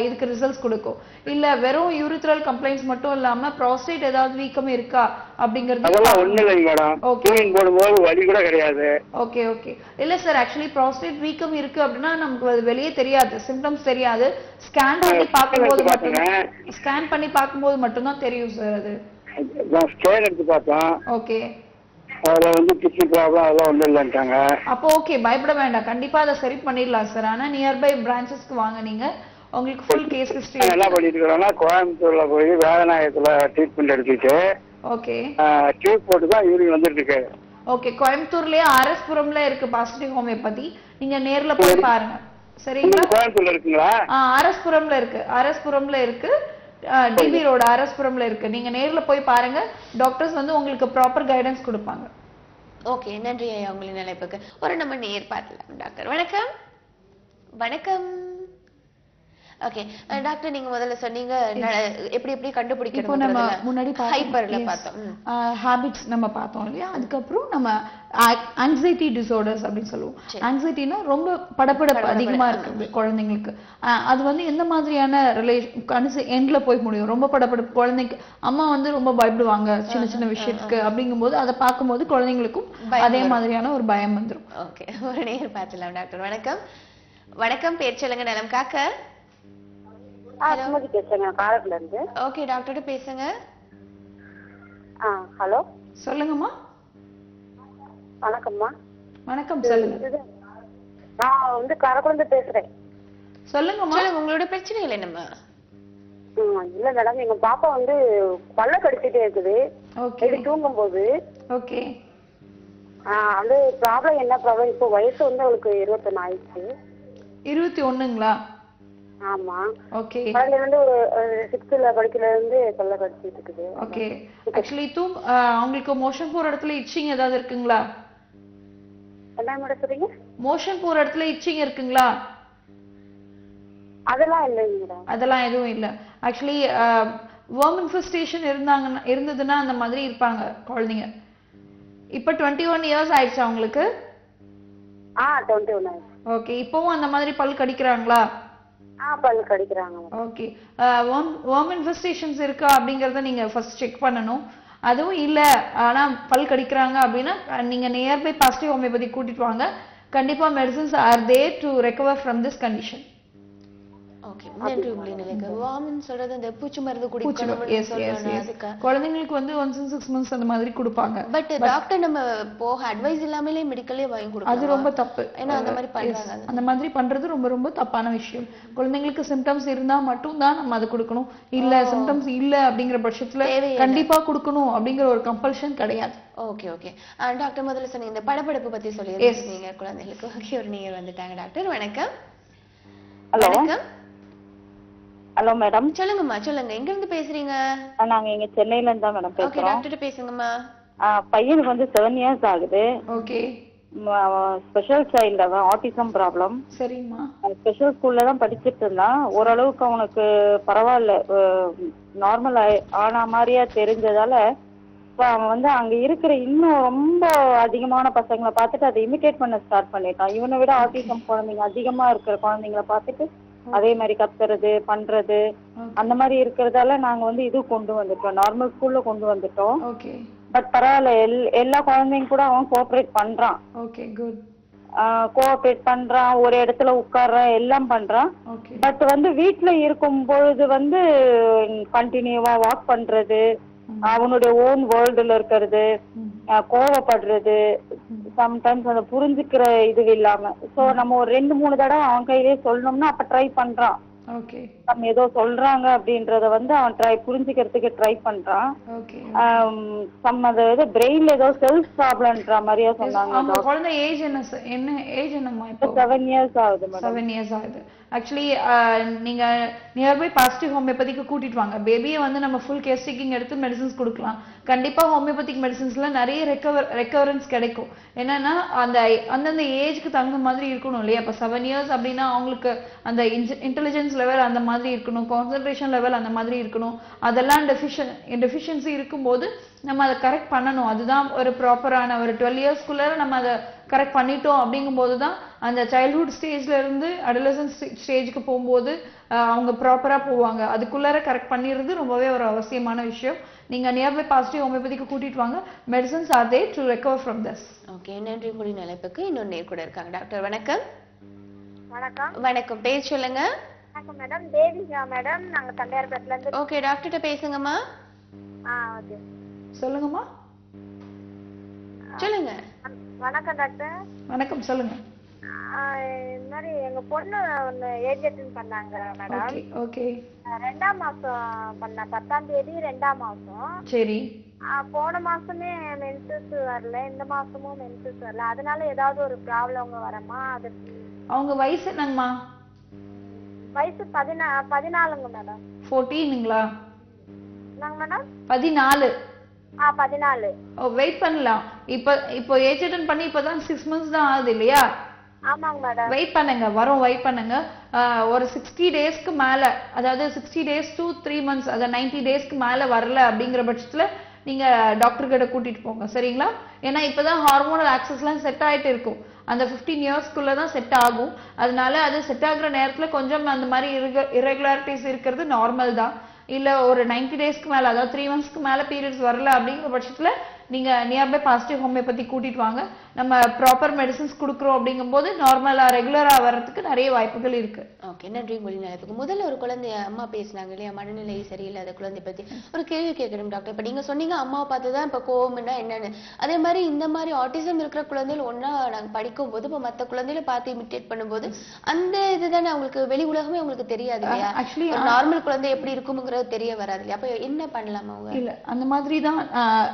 இதுக்கு ரிசல்ட்ஸ் கொடுக்கும். இல்ல வெறும் யூரித்ரல் கம்ப்ளைண்ட்ஸ் மட்டும் இல்லாம ப்ராஸ்டேட் ஏதாவது வீக்கம் இருக்கா அப்படிங்கிறது அதெல்லாம் ஒண்ணு இல்லைங்க மேடம். க்ளீன் போடும்போது வலி கூட கிடையாது. Okay okay. இல்ல சார், ஆக்சுவலி ப்ராஸ்டேட் வீக்கம் இருக்கு அப்படின்னா நமக்கு அது வெளியே தெரியாது, சிம்டம்ஸ் தெரியாது. ஸ்கேன் பண்ணி பார்க்கும்போது மட்டும்தான் தெரியும் சார். அது ஸ்கேன் எடுத்து பார்த்தோம். ஓகே. அதுல வந்து கிட்னி ப்ராப்ளம் அதெல்லாம் ஒண்ணும் இல்லைன்றாங்க. அப்போ ஓகே, பயப்பட வேண்டாம். கண்டிப்பா அதை சரி பண்ணிடலாம் சார். ஆனா நியர்பை பிரான்ச்சஸ்க்கு வாங்க. நீங்க உங்களுக்கு ஃபுல் கேஸ் ஹிஸ்டரி என்ன பண்ணிட்டு இருக்கோம்னா, கோயம்புத்தூர்ல போய் வேதநாயகத்துல ட்ரீட்மெண்ட் எடுத்துட்டு ஓகே டியூப் போட்டு தான் யூரின் வந்துட்டு இருக்கு. ஓகே. கோயம்புத்தூர்லயே ஆர்எஸ் புரம்ல இருக்கு பாசிட்டிவ் ஹோமியோபதி. நீங்க நேர்ல போய் பாருங்க. சரிங்களா? கோயம்புத்தூர்ல இருக்குங்களா? ஆர்எஸ் புரம்ல இருக்கு. ஆர்எஸ் புரம்ல இருக்கு. டிபி ரோட் ஆர்எஸ் புரம்ல இருக்கு. நீங்க நேர்ல போய் பாருங்க. டாக்டர்ஸ் வந்து உங்களுக்கு ப்ராப்பர் கைடன்ஸ் கொடுப்பாங்க. ஓகே, நன்றி ஐயா உங்களின் அழைப்புக்கு. ஒரு நம்ம நேர் பார்க்கலாம். டாக்டர் வணக்கம். வணக்கம். ஓகே டாக்டர், நீங்க முதல்ல சொன்னீங்க எப்படி எப்படி கண்டுபிடிக்கணும். இப்போ நம்ம முன்னாடி ஹைப்பர்ல பார்த்தோம், ஹாபிட்ஸ் நம்ம பார்த்தோம் இல்லையா? அதுக்கப்புறம் நம்ம ஆங்ஸைட்டி டிசார்டர்ஸ் அப்படின்னு சொல்லுவோம். ஆங்ஸைட்டினா ரொம்ப படபடப்பு அதிகமா இருக்குது குழந்தைங்களுக்கு. அது வந்து எந்த மாதிரியான ரிலேஷன் எண்ட்ல போய் முடியும்? ரொம்ப படபடப்பு, குழந்தைக்கு அம்மா வந்து ரொம்ப பயப்படுவாங்க சின்ன சின்ன விஷயத்துக்கு. அப்படிங்கும்போது அதை பார்க்கும்போது குழந்தைங்களுக்கும் அதே மாதிரியான ஒரு பயம் வந்துடும். ஓகே, ஒரு நேர் பார்த்துலாம். டாக்டர் வணக்கம். வணக்கம், பேர் சொல்லுங்க. நலம் காக்க. பேசுறேங்க, காரைக்குடில இருந்து. ஓகே, டாக்டர்கிட்ட பேசுங்க. ஹலோ, சொல்லுங்கம்மா. வணக்கம்மா. வணக்கம், சொல்லுங்க. நான் வந்து காரைக்குடில பேசுறேன். சொல்லுங்கம்மா. உங்களோட பிரச்சனைகள் என்னம்மா? இல்ல மேடம், எங்க பாப்பா வந்து பல்ல கடிச்சிட்டே இருக்குது. ஓகே. தூங்கும் போது. ஓகே. அது ப்ராப்ளம் என்ன ப்ராப்ளம்? இப்போ வயசு வந்து அவளுக்கு 21 ஆயிடுச்சு. 21ங்களா? ஆமா. ஓகே. அதுல வந்து ஒரு 6th படிக்கல இருந்து பல்ல கடிச்சிட்டு இருக்குது. ஓகே. ஆக்சுவலி உங்களுக்கு மோஷன் போற இடத்துல இச்சிங் ஏதாவது இருக்குங்களா? என்ன மேடம் சொல்றீங்க? மோஷன் போற இடத்துல இச்சிங் இருக்குங்களா? அதெல்லாம் இல்லைங்க மேடம். அதெல்லாம் எதுவும் இல்ல. ஆக்சுவலி worm infestation இருந்ததுன்னா அந்த மாதிரி இருப்பாங்க குழந்தைங்க. இப்ப 21 இயர்ஸ் ஆயிடுச்சு உங்களுக்கு? 21 ஆயிடுச்சு. ஓகே. இப்பவும் அந்த மாதிரி பல் கடிக்கிறாங்களா? பல் கடிக்கிறாங்க. ஓகே. worm infestations இருக்கா அப்படிங்கறத நீங்க ஃபர்ஸ்ட் செக் பண்ணணும். அதுவும் இல்ல ஆனா பல் கடிக்கிறாங்க அப்படின்னா நீங்க நியர்பை பாசிட்டிவ் ஹோமியோபதி கூட்டிட்டு வாங்க. கண்டிப்பா medicines are there to recover from this condition. Okay, நன்றி உங்களின் அழைப்புக்கு. வார்ம் சொல்றது அந்த பூச்சி மருந்து குடிக்கணும் சொல்றாங்க. குழந்தைங்களுக்கு வந்து once in 6 months அந்த மாதிரி கொடுப்பாங்க. பட் டாக்டர் நம்ம போக அட்வைஸ் இல்லாமலே மெடிக்கலே வாங்கி கொடுக்கணும். அது ரொம்ப தப்பு. ஏன்னா அந்த மாதிரி பண்றாங்க. அந்த மாதிரி பண்றது ரொம்ப ரொம்ப தப்பான விஷயம். குழந்தைங்களுக்கு சிம்டம்ஸ் இருந்தா மட்டும் தான் நம்ம அது கொடுக்கணும். இல்ல சிம்டம்ஸ் இல்ல அப்படிங்கிற பட்சத்துல கண்டிப்பா கொடுக்கணும் அப்படிங்கிற ஒரு கம்பல்ஷன் கிடையாது. Okay okay. டாக்டர் முதல்ல சொன்னீங்க இந்த படபடப்பு பத்தி சொல்லிருக்கீங்க குழந்தைகளுக்கு. ஓகே, ஒரு நீங்க வந்துட்டாங்க. டாக்டர் வணக்கம். வணக்கம். ஹலோ, பேர் சொல்லுங்க. வணக்கம். ஓகே, ஒரு நீங்க வந்துட்டாங்க. டாக்டர் வணக்கம். ஹலோ, வணக்கம். ஹலோ. Hello madam. சொல்லுங்கம்மா, சொல்லுங்க. எங்க இருந்து பேசுறீங்க? நாங்க இங்க சென்னையில இருந்து தான் மேடம் ஓகே, பேசுறோம். டாக்டர் பேசுங்கம்மா. பையனுக்கு வந்து 7 years ஆகுது. ஓகே. ஸ்பெஷல் சைல்டு, அவன் ஆட்டிசம் ப்ராப்ளம். சரிம்மா. ஸ்பெஷல் ஸ்கூல்ல தான் படிச்சுட்டு இருந்தான். ஓரளவுக்கு அவனுக்கு பரவாயில்ல, நார்மல் ஆனா மாதிரியா தெரிஞ்சதால அவன் வந்து அங்க இருக்கிற இன்னும் ரொம்ப அதிகமான பசங்களை பார்த்துட்டு அதை இமிட்டேட் பண்ண ஸ்டார்ட் பண்ணிட்டான். இவனை விட ஆட்டிசம் குழந்தைங்க அதிகமா இருக்கிற குழந்தைங்களை பார்த்துட்டு அதே மாதிரி கத்துறது பண்றது அந்த மாதிரி இருக்கிறதால நாங்க வந்து இது கொண்டு வந்துட்டோம், நார்மல் ஸ்கூல்ல கொண்டு வந்துட்டோம். ஓகே. பட் பரவாயில்ல, எல்லா குழந்தைங்க கூட அவன் கோஆபரேட் பண்றான். Okay, good. கோஆபரேட் பண்றான், ஒரு இடத்துல உட்கார்றான், எல்லாம் பண்றான். பட் வந்து வீட்டுல இருக்கும் பொழுது வந்து கண்டினியூவா வாக் பண்றது, அவனுடைய ஓன் வேர்ல்டுல இருக்கிறது, கோவப்படுறது, சம்டைம்ஸ் அதை புரிஞ்சுக்கிற இது இல்லாம. சோ நம்ம ஒரு 2-3 தடவை அவன் கையிலேயே சொல்லணும்னா அப்ப ட்ரை பண்றான். ஓகே. நம்ம ஏதோ சொல்றாங்க அப்படின்றத வந்து அவன் புரிஞ்சுக்கிறதுக்கு ட்ரை பண்றான். ஓகே. அது பிரெயின்ல ஏதோ செல்ஸ் ப்ராப்ளம்ன்ற மாதிரியா சொன்னாங்க. அவங்க குழந்தை ஏஜ் என்ன ஏஜ் என்னம்மா இப்போ? 7 years ஆகுது மேடம். 7 years ஆகுது. ஆக்சுவலி நீங்க நியர்பை பாசிட்டிவ் ஹோமியோபதிக்கு கூட்டிட்டு வாங்க. பேபியை வந்து நம்ம ஃபுல் கேர் டேக்கிங் எடுத்து மெடிசன்ஸ் கொடுக்கலாம். கண்டிப்பா ஹோமியோபதிக் மெடிசன்ஸ்ல நிறைய ரெக்கவரன்ஸ் கிடைக்கும். என்னன்னா அந்தந்த ஏஜ்க்கு தகுந்த மாதிரி இருக்கணும் இல்லையா? இப்போ 7 years அப்படின்னா அவங்களுக்கு அந்த இன்டெலிஜென்ஸ் லெவல் அந்த மாதிரி இருக்கணும், கான்சன்ட்ரேஷன் லெவல் அந்த மாதிரி இருக்கணும். அதெல்லாம் டெஃபிஷியன்சி இருக்கும்போது நம்ம அதை கரெக்ட் பண்ணணும். அதுதான் ஒரு ப்ராப்பரான ஒரு 12 yearsக்குள்ள நம்ம அதை கரெக்ட் பண்ணிட்டோம். அப்படிங்கும்போது தான் அந்த சைல்ட்ஹுட் ஸ்டேஜ்ல இருந்து அடலசன்ட் ஸ்டேஜ்க்கு போகும்போது அவங்க ப்ராப்பரா போவாங்க. அதுக்குள்ளார கரெக்ட் பண்ணிடுறது ரொம்பவே ஒரு அவசியமான விஷயம். நீங்க நியர்பை பாசிட்டிவ் ஹோமியோபதிக்கு கூட்டிட்டு வாங்க. Medicines are there to recover from this. Okay, நன்றி. மொழி நிலைப்புக்கு இன்னொரு நேர் கூட இருக்காங்க. டாக்டர் வணக்கம். வணக்கம். வணக்கம், பேர் சொல்லுங்க. வணக்கம் மேடம். தேவிகா மேடம், நாங்க தண்டையார்பேட்ல இருந்து. ஓகே, டாக்டர்கிட்ட பேசுங்கம்மா. ஓகே. சொல்லுங்கம்மா. சொல்லுங்க. வணக்கம் டாக்டர். வணக்கம், சொல்லுங்க. இந்த மாதிரி எங்க பொண்ணு ஒன்னு ஏஜ் அட்டெண்ட் பண்ணாங்க மேடம். ஓகே. 2ஆம் மாசம் பண்ண 10ஆம் தேதி 2ஆம் மாசம். சரி. போன மாசமே மென்சஸ் வரல, இந்த மாசமும் மென்சஸ் வரல. அதனால ஏதாவது ஒரு ப்ராப்ளம் வரமா? அது அவங்க வயசு என்னங்கம்மா? வயசு 14ங்க மேடம். 14ங்களா? என்னங்க மேடம்? 14. 14. வெயிட் பண்ணலாம். இப்போ ஏஜ் அட்டெண்ட் பண்ணி இப்பதான் 6 months தான் ஆகுது இல்லையா? ஆமாங்க மேடம். வெயிட் பண்ணுங்க, வெயிட் பண்ணுங்க. ஒரு 60 daysக்கு மேல, அதாவது 60 days to 3 months, அதாவது 90 daysக்கு மேல வரல அப்படிங்கிற பட்சத்துல நீங்க டாக்டர் கிட்ட கூட்டிட்டு போங்க, சரிங்களா? ஏன்னா இப்பதான் ஹார்மோனல் ஆக்சஸ்லாம் செட் ஆயிட்டு இருக்கும். அந்த 15 yearsக்குள்ள தான் செட் ஆகும். அதனால அது செட் ஆகுற நேரத்துல கொஞ்சம் அந்த மாதிரி irregularities இருக்கிறது நார்மல் தான். இல்ல ஒரு 90 daysக்கு மேல, அதாவது 3 monthsக்கு மேல பீரியட்ஸ் வரல அப்படிங்கிற பட்சத்துல நீங்க நியர்பை பாசிட்டிவ் ஹோமியோபதி கூட்டிட்டு வாங்க. நம்ம ப்ராப்பர் மெடிசன்ஸ் கொடுக்குறோம் அப்படிங்கும்போது நார்மலா ரெகுலரா வர்றதுக்கு நிறைய வாய்ப்புகள் இருக்கு. ஓகே, நன்றி. மொழி நிலைப்புக்கு முதல்ல ஒரு குழந்தைய அம்மா பேசினாங்க இல்லையா, மனநிலை சரியில்லாத குழந்தை பத்தி ஒரு கேள்வி கேட்கணும் டாக்டர். இப்ப நீங்க சொன்னீங்க அம்மாவை பார்த்துதான் இப்ப கோவம்னா என்னன்னு. அதே மாதிரி இந்த மாதிரி ஆட்டிசம் இருக்கிற குழந்தைகள் ஒன்னா நாங்க படிக்கும் போது இப்ப மத்த குழந்தைகளை பார்த்து இமிட்டேட் பண்ணும்போது அந்த இதுதானே அவங்களுக்கு வெளி உலகமே அவங்களுக்கு தெரியாது இல்லையா? ஆக்சுவலி நார்மல் குழந்தை எப்படி இருக்கும்ங்கிறது தெரிய வராது இல்லையா? அப்ப என்ன பண்ணலாம் அவங்க? இல்ல, அந்த மாதிரி தான்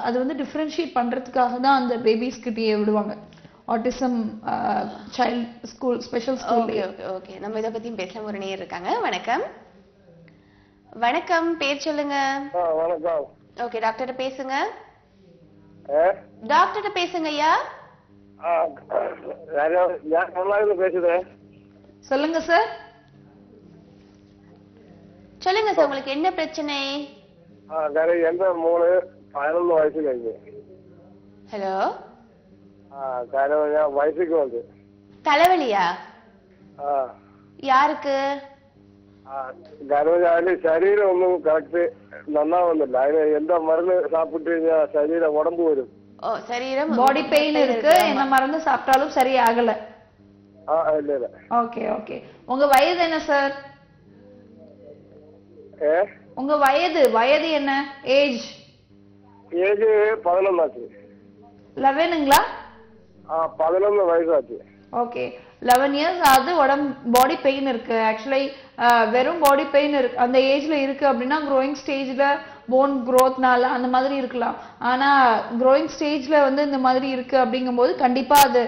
அது வந்து டிஃபரன்ஷியேட் பண்றதுக்காக தான் அந்த பேபிஸ் கிட்டயே விடுவாங்க. Autism child school, special school. Okay okay okay, நம்ம இத பத்தியும் பேசலாம். ஒரு நேயர் இருக்காங்க. வணக்கம். வணக்கம், பேர் சொல்லுங்க. வணக்கம். ஓகே, டாக்டர்ட்ட பேசுங்க. டாக்டர்ட்ட பேசுங்க ஐயா. பேசுறேன். சொல்லுங்க சார். சொல்லுங்க சார், உங்களுக்கு என்ன பிரச்சனை? எந்த 3-11 வயசுல இருக்கு. ஹலோ. வயசுக்கு வந்து தலைவலியா? யாருக்கு? சரீரம் ஒன்றும் கரெக்ட் நல்லா வந்துடல. எந்த மருந்து சாப்பிட்டு சரீரம் உடம்பு வரும். ஓ, சரீரம் பாடி பெயின் இருக்கு, என்ன மருந்து சாப்பிட்டாலும் சரி ஆகல. இல்ல இல்ல. Okay okay. உங்க வயது என்ன சார்? உங்க வயது என்ன? ஏஜ் 11 ஆச்சு. 11ங்களா? 11 வயசாச்சு. ஓகே, 11 years ஆகுது. பாடி பெயின் இருக்கு. ஆக்சுவலி வெறும் பாடி பெயின் இருக்கு அந்த ஏஜ்ல இருக்கு அப்படின்னா க்ரோயிங் ஸ்டேஜ்ல போன் க்ரோத்னால அந்த மாதிரி இருக்கலாம். ஆனா க்ரோயிங் ஸ்டேஜ்ல வந்து இந்த மாதிரி இருக்கு அப்படிங்கும்போது கண்டிப்பா அது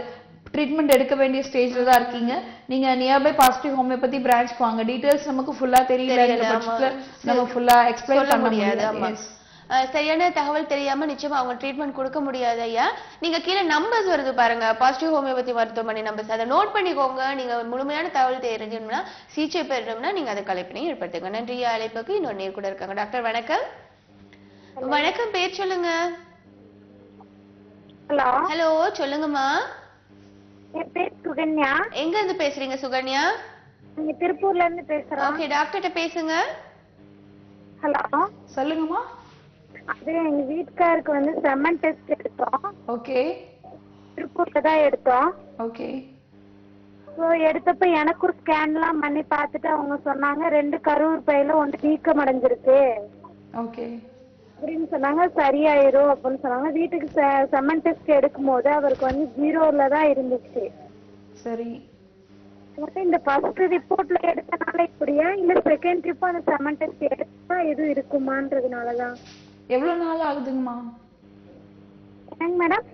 ட்ரீட்மெண்ட் எடுக்க வேண்டிய ஸ்டேஜ்ல தான் இருக்கீங்க. நீங்க நியர்பை பாசிட்டிவ் ஹோமியோபதி பிரான்ச்க்கு வாங்க. டீடைல்ஸ் நமக்கு ஃபுல்லா தெரியல, நம்ம ஃபுல்லா எக்ஸ்பிளைன் பண்ண முடியாது. சரியான தகவல் தெரியாம நிச்சயமா அவங்க ட்ரீட்மெண்ட் கொடுக்க முடியாது ஐயா. நீங்க கீழே நம்பர்ஸ் வருது பாருங்க, பாசிட்டிவ் ஹோமியோபதி மருத்துவமனை நம்பர்ஸ், அதை நோட் பண்ணிக்கோங்க. நீங்க முழுமையான தகவல் தெரிஞ்சுக்கணும்னா, சிகிச்சை பெறணும்னா நீங்க அதை கலைப்பினை ஏற்படுத்துங்க. நன்றி. அழைப்புக்கு இன்னொரு நேர் கூட இருக்காங்க. டாக்டர் வணக்கம். வணக்கம், பேர் சொல்லுங்க. ஹலோ. ஹலோ, சொல்லுங்கம்மா. என் பேர் சுகன்யா. எங்க இருந்து பேசுறீங்க சுகன்யா? நீங்க திருப்பூர்ல இருந்து பேசுறோம். ஓகே, டாக்டர்கிட்ட பேசுங்க. ஹலோ, சொல்லுங்கம்மா. அது எங்க வீட்டுக்காருக்கு வந்து செமன் டெஸ்ட் எடுத்தோம். ஓகே. திருப்பூர்ல தான் எடுத்தோம். ஓகே. ஸோ எடுத்தப்ப எனக்கு ஒரு ஸ்கேன்லாம் பண்ணி பார்த்துட்டு அவங்க சொன்னாங்க 2 கருவுறு பையில 1 வீக்கம் அடைஞ்சிருக்கு. ஓகே. அப்படின்னு சொன்னாங்க. சரியாயிரும் அப்படின்னு சொன்னாங்க. வீட்டுக்கு செமன் டெஸ்ட் எடுக்கும் போது அவருக்கு வந்து 0ல தான் இருந்துச்சு. சரி. இந்த ஃபர்ஸ்ட் ரிப்போர்ட்ல எடுத்தனால இப்படியா இல்ல செகண்ட் ரிப்போர்ட் அந்த செமன் டெஸ்ட் எடுத்தா எதுவும் இருக்குமான்றதுனாலதான்? எவ்வளவு நாள் ஆகுதுங்கம்மா? என்னங்க மேடம்?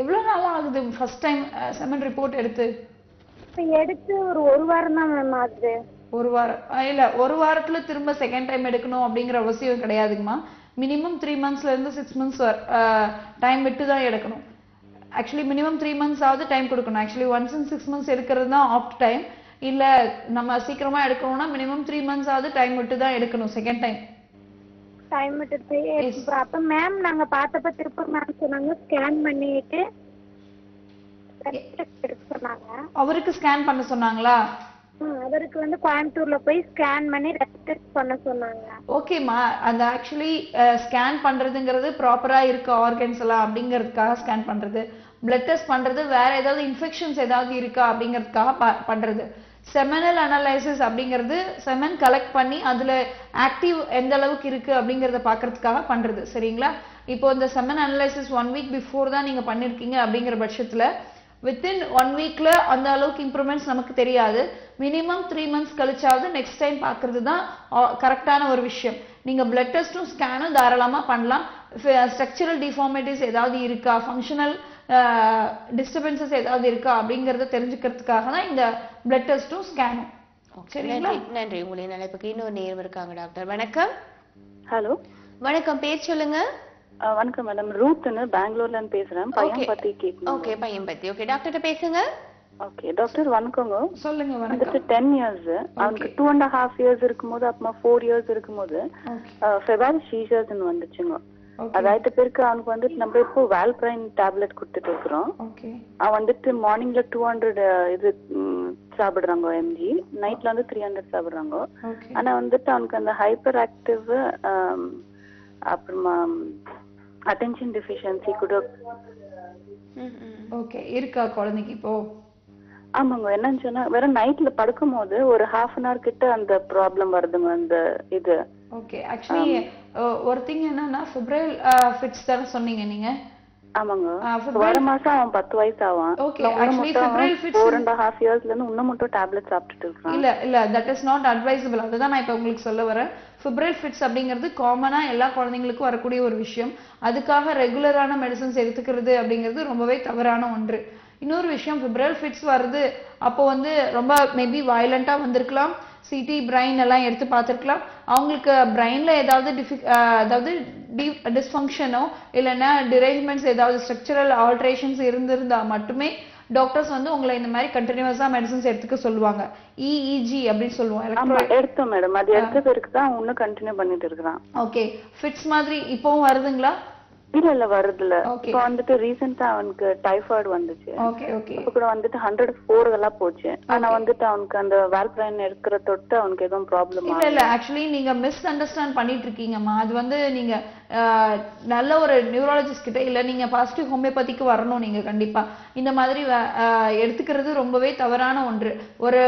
எவ்வளவு நாள் ஆகுது ஃபர்ஸ்ட் டைம் செமன் ரிப்போர்ட் எடுத்து? எடுத்து ஒரு வாரம் தான் மேம் ஆகுது. ஒரு வாரம் இல்ல, ஒரு வாரத்துல திரும்ப செகண்ட் டைம் எடுக்கணும் அப்படிங்கிற அவசியம் கிடையாதுங்கம்மா. மினிமம் 3 monthsல இருந்து 6 months டைம் விட்டு தான் எடுக்கணும். ஆக்சுவலி மினிமம் 3 months ஆவது டைம் கொடுக்கணும். ஆக்சுவலி ஒன்ஸ் இன் 6 months எடுக்கிறது தான் ஆப்ட் டைம். இல்ல நம்ம சீக்கிரமா எடுக்கணும்னா மினிமம் 3 months ஆவது டைம் விட்டு தான் எடுக்கணும் செகண்ட் டைம். டைம் விட்டு அப்ப மேம் நாங்க பார்த்தப்ப திருப்பூர் மேம் சொன்னாங்க ஸ்கேன் பண்ணிட்டு சொன்னாங்க. அவருக்கு ஸ்கேன் பண்ண சொன்னாங்களா? அவருக்கு வந்து கோயம்புத்தூர்ல போய் ஸ்கேன் பண்ணி டெஸ்ட் பண்ண சொன்னாங்க. ஓகேம்மா, அந்த ஆக்சுவலி ஸ்கேன் பண்றதுங்கிறது ப்ராப்பரா இருக்க ஆர்கன்ஸ் எல்லாம் அப்படிங்கிறதுக்காக ஸ்கேன் பண்றது. பிளட் டெஸ்ட் பண்றது வேற ஏதாவது இன்ஃபெக்ஷன்ஸ் ஏதாவது இருக்கா அப்படிங்கிறதுக்காக பண்றது. செமனல் அனலைசிஸ் அப்படிங்கிறது செமன் கலெக்ட் பண்ணி அதுல ஆக்டிவ் எந்த அளவுக்கு இருக்கு அப்படிங்கறத பாக்குறதுக்காக பண்றது. சரிங்களா? இப்போ இந்த செமன் அனலைசிஸ் 1 week பிஃபோர் தான் நீங்க பண்ணிருக்கீங்க அப்படிங்கிற பட்சத்துல வித்தின் 1 weekல அந்த அளவுக்கு இம்ப்ரூவ்மெண்ட்ஸ் நமக்கு தெரியாது. மினிமம் 3 months கழிச்சாவது நெக்ஸ்ட் டைம் பாக்குறது தான் கரெக்டான ஒரு விஷயம். நீங்க பிளட் டெஸ்டும் ஸ்கேனும் தாராளமா பண்ணலாம். ஸ்ட்ரக்சரல் டிஃபார்மிட்டிஸ் ஏதாவது இருக்கா, ஃபங்க்ஷனல் டிஸ்டர்பன்சஸ் ஏதாவது இருக்கா அப்படிங்கறத தெரிஞ்சுக்கிறதுக்காக தான் இந்த பிளட் டெஸ்டும் ஸ்கேனும். சரிங்களா? நன்றி. உங்களுடைய அழைப்புக்கு இன்னொரு நேரம் இருக்காங்க. டாக்டர் வணக்கம். ஹலோ. வணக்கம், பேர் சொல்லுங்க. வணக்கம் மேடம், ரூத்னு பெங்களூர்ல இருந்து பேசுறேன். பையன் பத்தி கேட்கணும். ஓகே, பையன் பத்தி. ஓகே, டாக்டர்கிட்ட பேசுங்க. ஓகே டாக்டர், வணக்கங்க. சொல்லுங்க. வந்துட்டு 10 years, அவனுக்கு 2.5 years இருக்கும்போது அப்புறமா 4 years இருக்கும்போது ஃபெபால் சீசர்ஸ்னு வந்துச்சுங்க. அதாவது பேருக்கு அவனுக்கு வந்துட்டு நம்ம இப்போ வால்ப்ரைன் டேப்லெட் கொடுத்துட்டு இருக்கிறோம். அவன் வந்துட்டு மார்னிங்ல 200 இது சாப்பிடுறாங்க mg, நைட்ல வந்து 300 சாப்பிடுறாங்க. ஆனா வந்துட்டு அவனுக்கு அந்த ஹைப்பர் ஆக்டிவ் அப்புறமா அட்டென்ஷன் டெஃபிஷியன்சி கூட ஓகே இருக்கா குழந்தைக்கு இப்போ? ஆமாங்க. என்னன்னு சொன்னா வெறும் நைட்ல படுக்கும் போது ஒரு 1/2 an hour கிட்ட அந்த ப்ராப்ளம் வருதுங்க அந்த இது. ஓகே, ஆக்சுவலி ஒரு திங் என்னன்னா ஃபெப்ரல் ஃபிட்ஸ் தான சொன்னீங்க நீங்க? ஆமாங்க. வர மாசம் அவன் 10 வயசு ஆவான். ஓகே, ஆக்சுவலி ஃபெப்ரல் ஃபிட்ஸ் 4.5 yearsல இருந்து இன்னும் மட்டும் டேப்லெட் சாப்பிட்டுட்டு இருக்கான். இல்ல தட் இஸ் நாட் அட்வைசபிள். அதுதான் நான் இப்ப உங்களுக்கு சொல்ல வரேன். ஃபெப்ரல் ஃபிட்ஸ் அப்படிங்கிறது காமனா எல்லா குழந்தைங்களுக்கும் வரக்கூடிய ஒரு விஷயம். அதுக்காக ரெகுலரான மெடிசன்ஸ் எடுத்துக்கிறது அப்படிங்கிறது ரொம்பவே தவறான ஒன்று. இன்னொரு விஷயம், ஃபெப்ரல் ஃபிட்ஸ் வருது அப்போ வந்து ரொம்ப மேபி வயலண்டா வந்திருக்கலாம். சிடி பிரைன் எல்லாம் எடுத்து பார்த்துருக்கலாம். அவங்களுக்கு பிரைன்ல ஏதாவது டிஸ்ஃபங்க்ஷனோ இல்லைன்னா டிரேஞ்ச்மெண்ட்ஸ் ஏதாவது ஸ்ட்ரக்சரல் ஆல்ட்ரேஷன்ஸ் இருந்திருந்தா மட்டுமே டாக்டர்ஸ் வந்து உங்களை இந்த மாதிரி கண்டினியூஸா மெடிசன்ஸ் எடுத்துக்க சொல்லுவாங்க. இஇஜி அப்படின்னு சொல்லுவோம். எடுத்தோம் மேடம், அது எடுத்த பிறகு தான் இன்னும் கண்டினியூ பண்ணிட்டு இருக்கிறான். ஓகே, ஃபிட்ஸ் மாதிரி இப்பவும் வருதுங்களா? இல்ல வருதுல. இப்ப வந்துட்டு ரீசெண்டா அவனுக்கு டைஃபாய்டு வந்துச்சு. இப்ப கூட வந்துட்டு 104 எல்லாம் போச்சு. ஆனா வந்துட்டு அவனுக்கு அந்த வால்ப்ரைன் இருக்கிற தொட்டு அவனுக்கு எதுவும் ப்ராப்ளம் இல்ல. ஆக்சுவலி நீங்க மிஸ் அண்டர்ஸ்டாண்ட் பண்ணிட்டு இருக்கீங்கம்மா. அது வந்து நீங்க நல்ல ஒரு நியூராலஜிஸ்ட் கிட்ட இல்ல நீங்க பாசிட்டிவ் ஹோமியோபதிக்கு வரணும். நீங்க கண்டிப்பா இந்த மாதிரி எடுத்துக்கிறது ரொம்பவே தவறான ஒன்று. ஒரு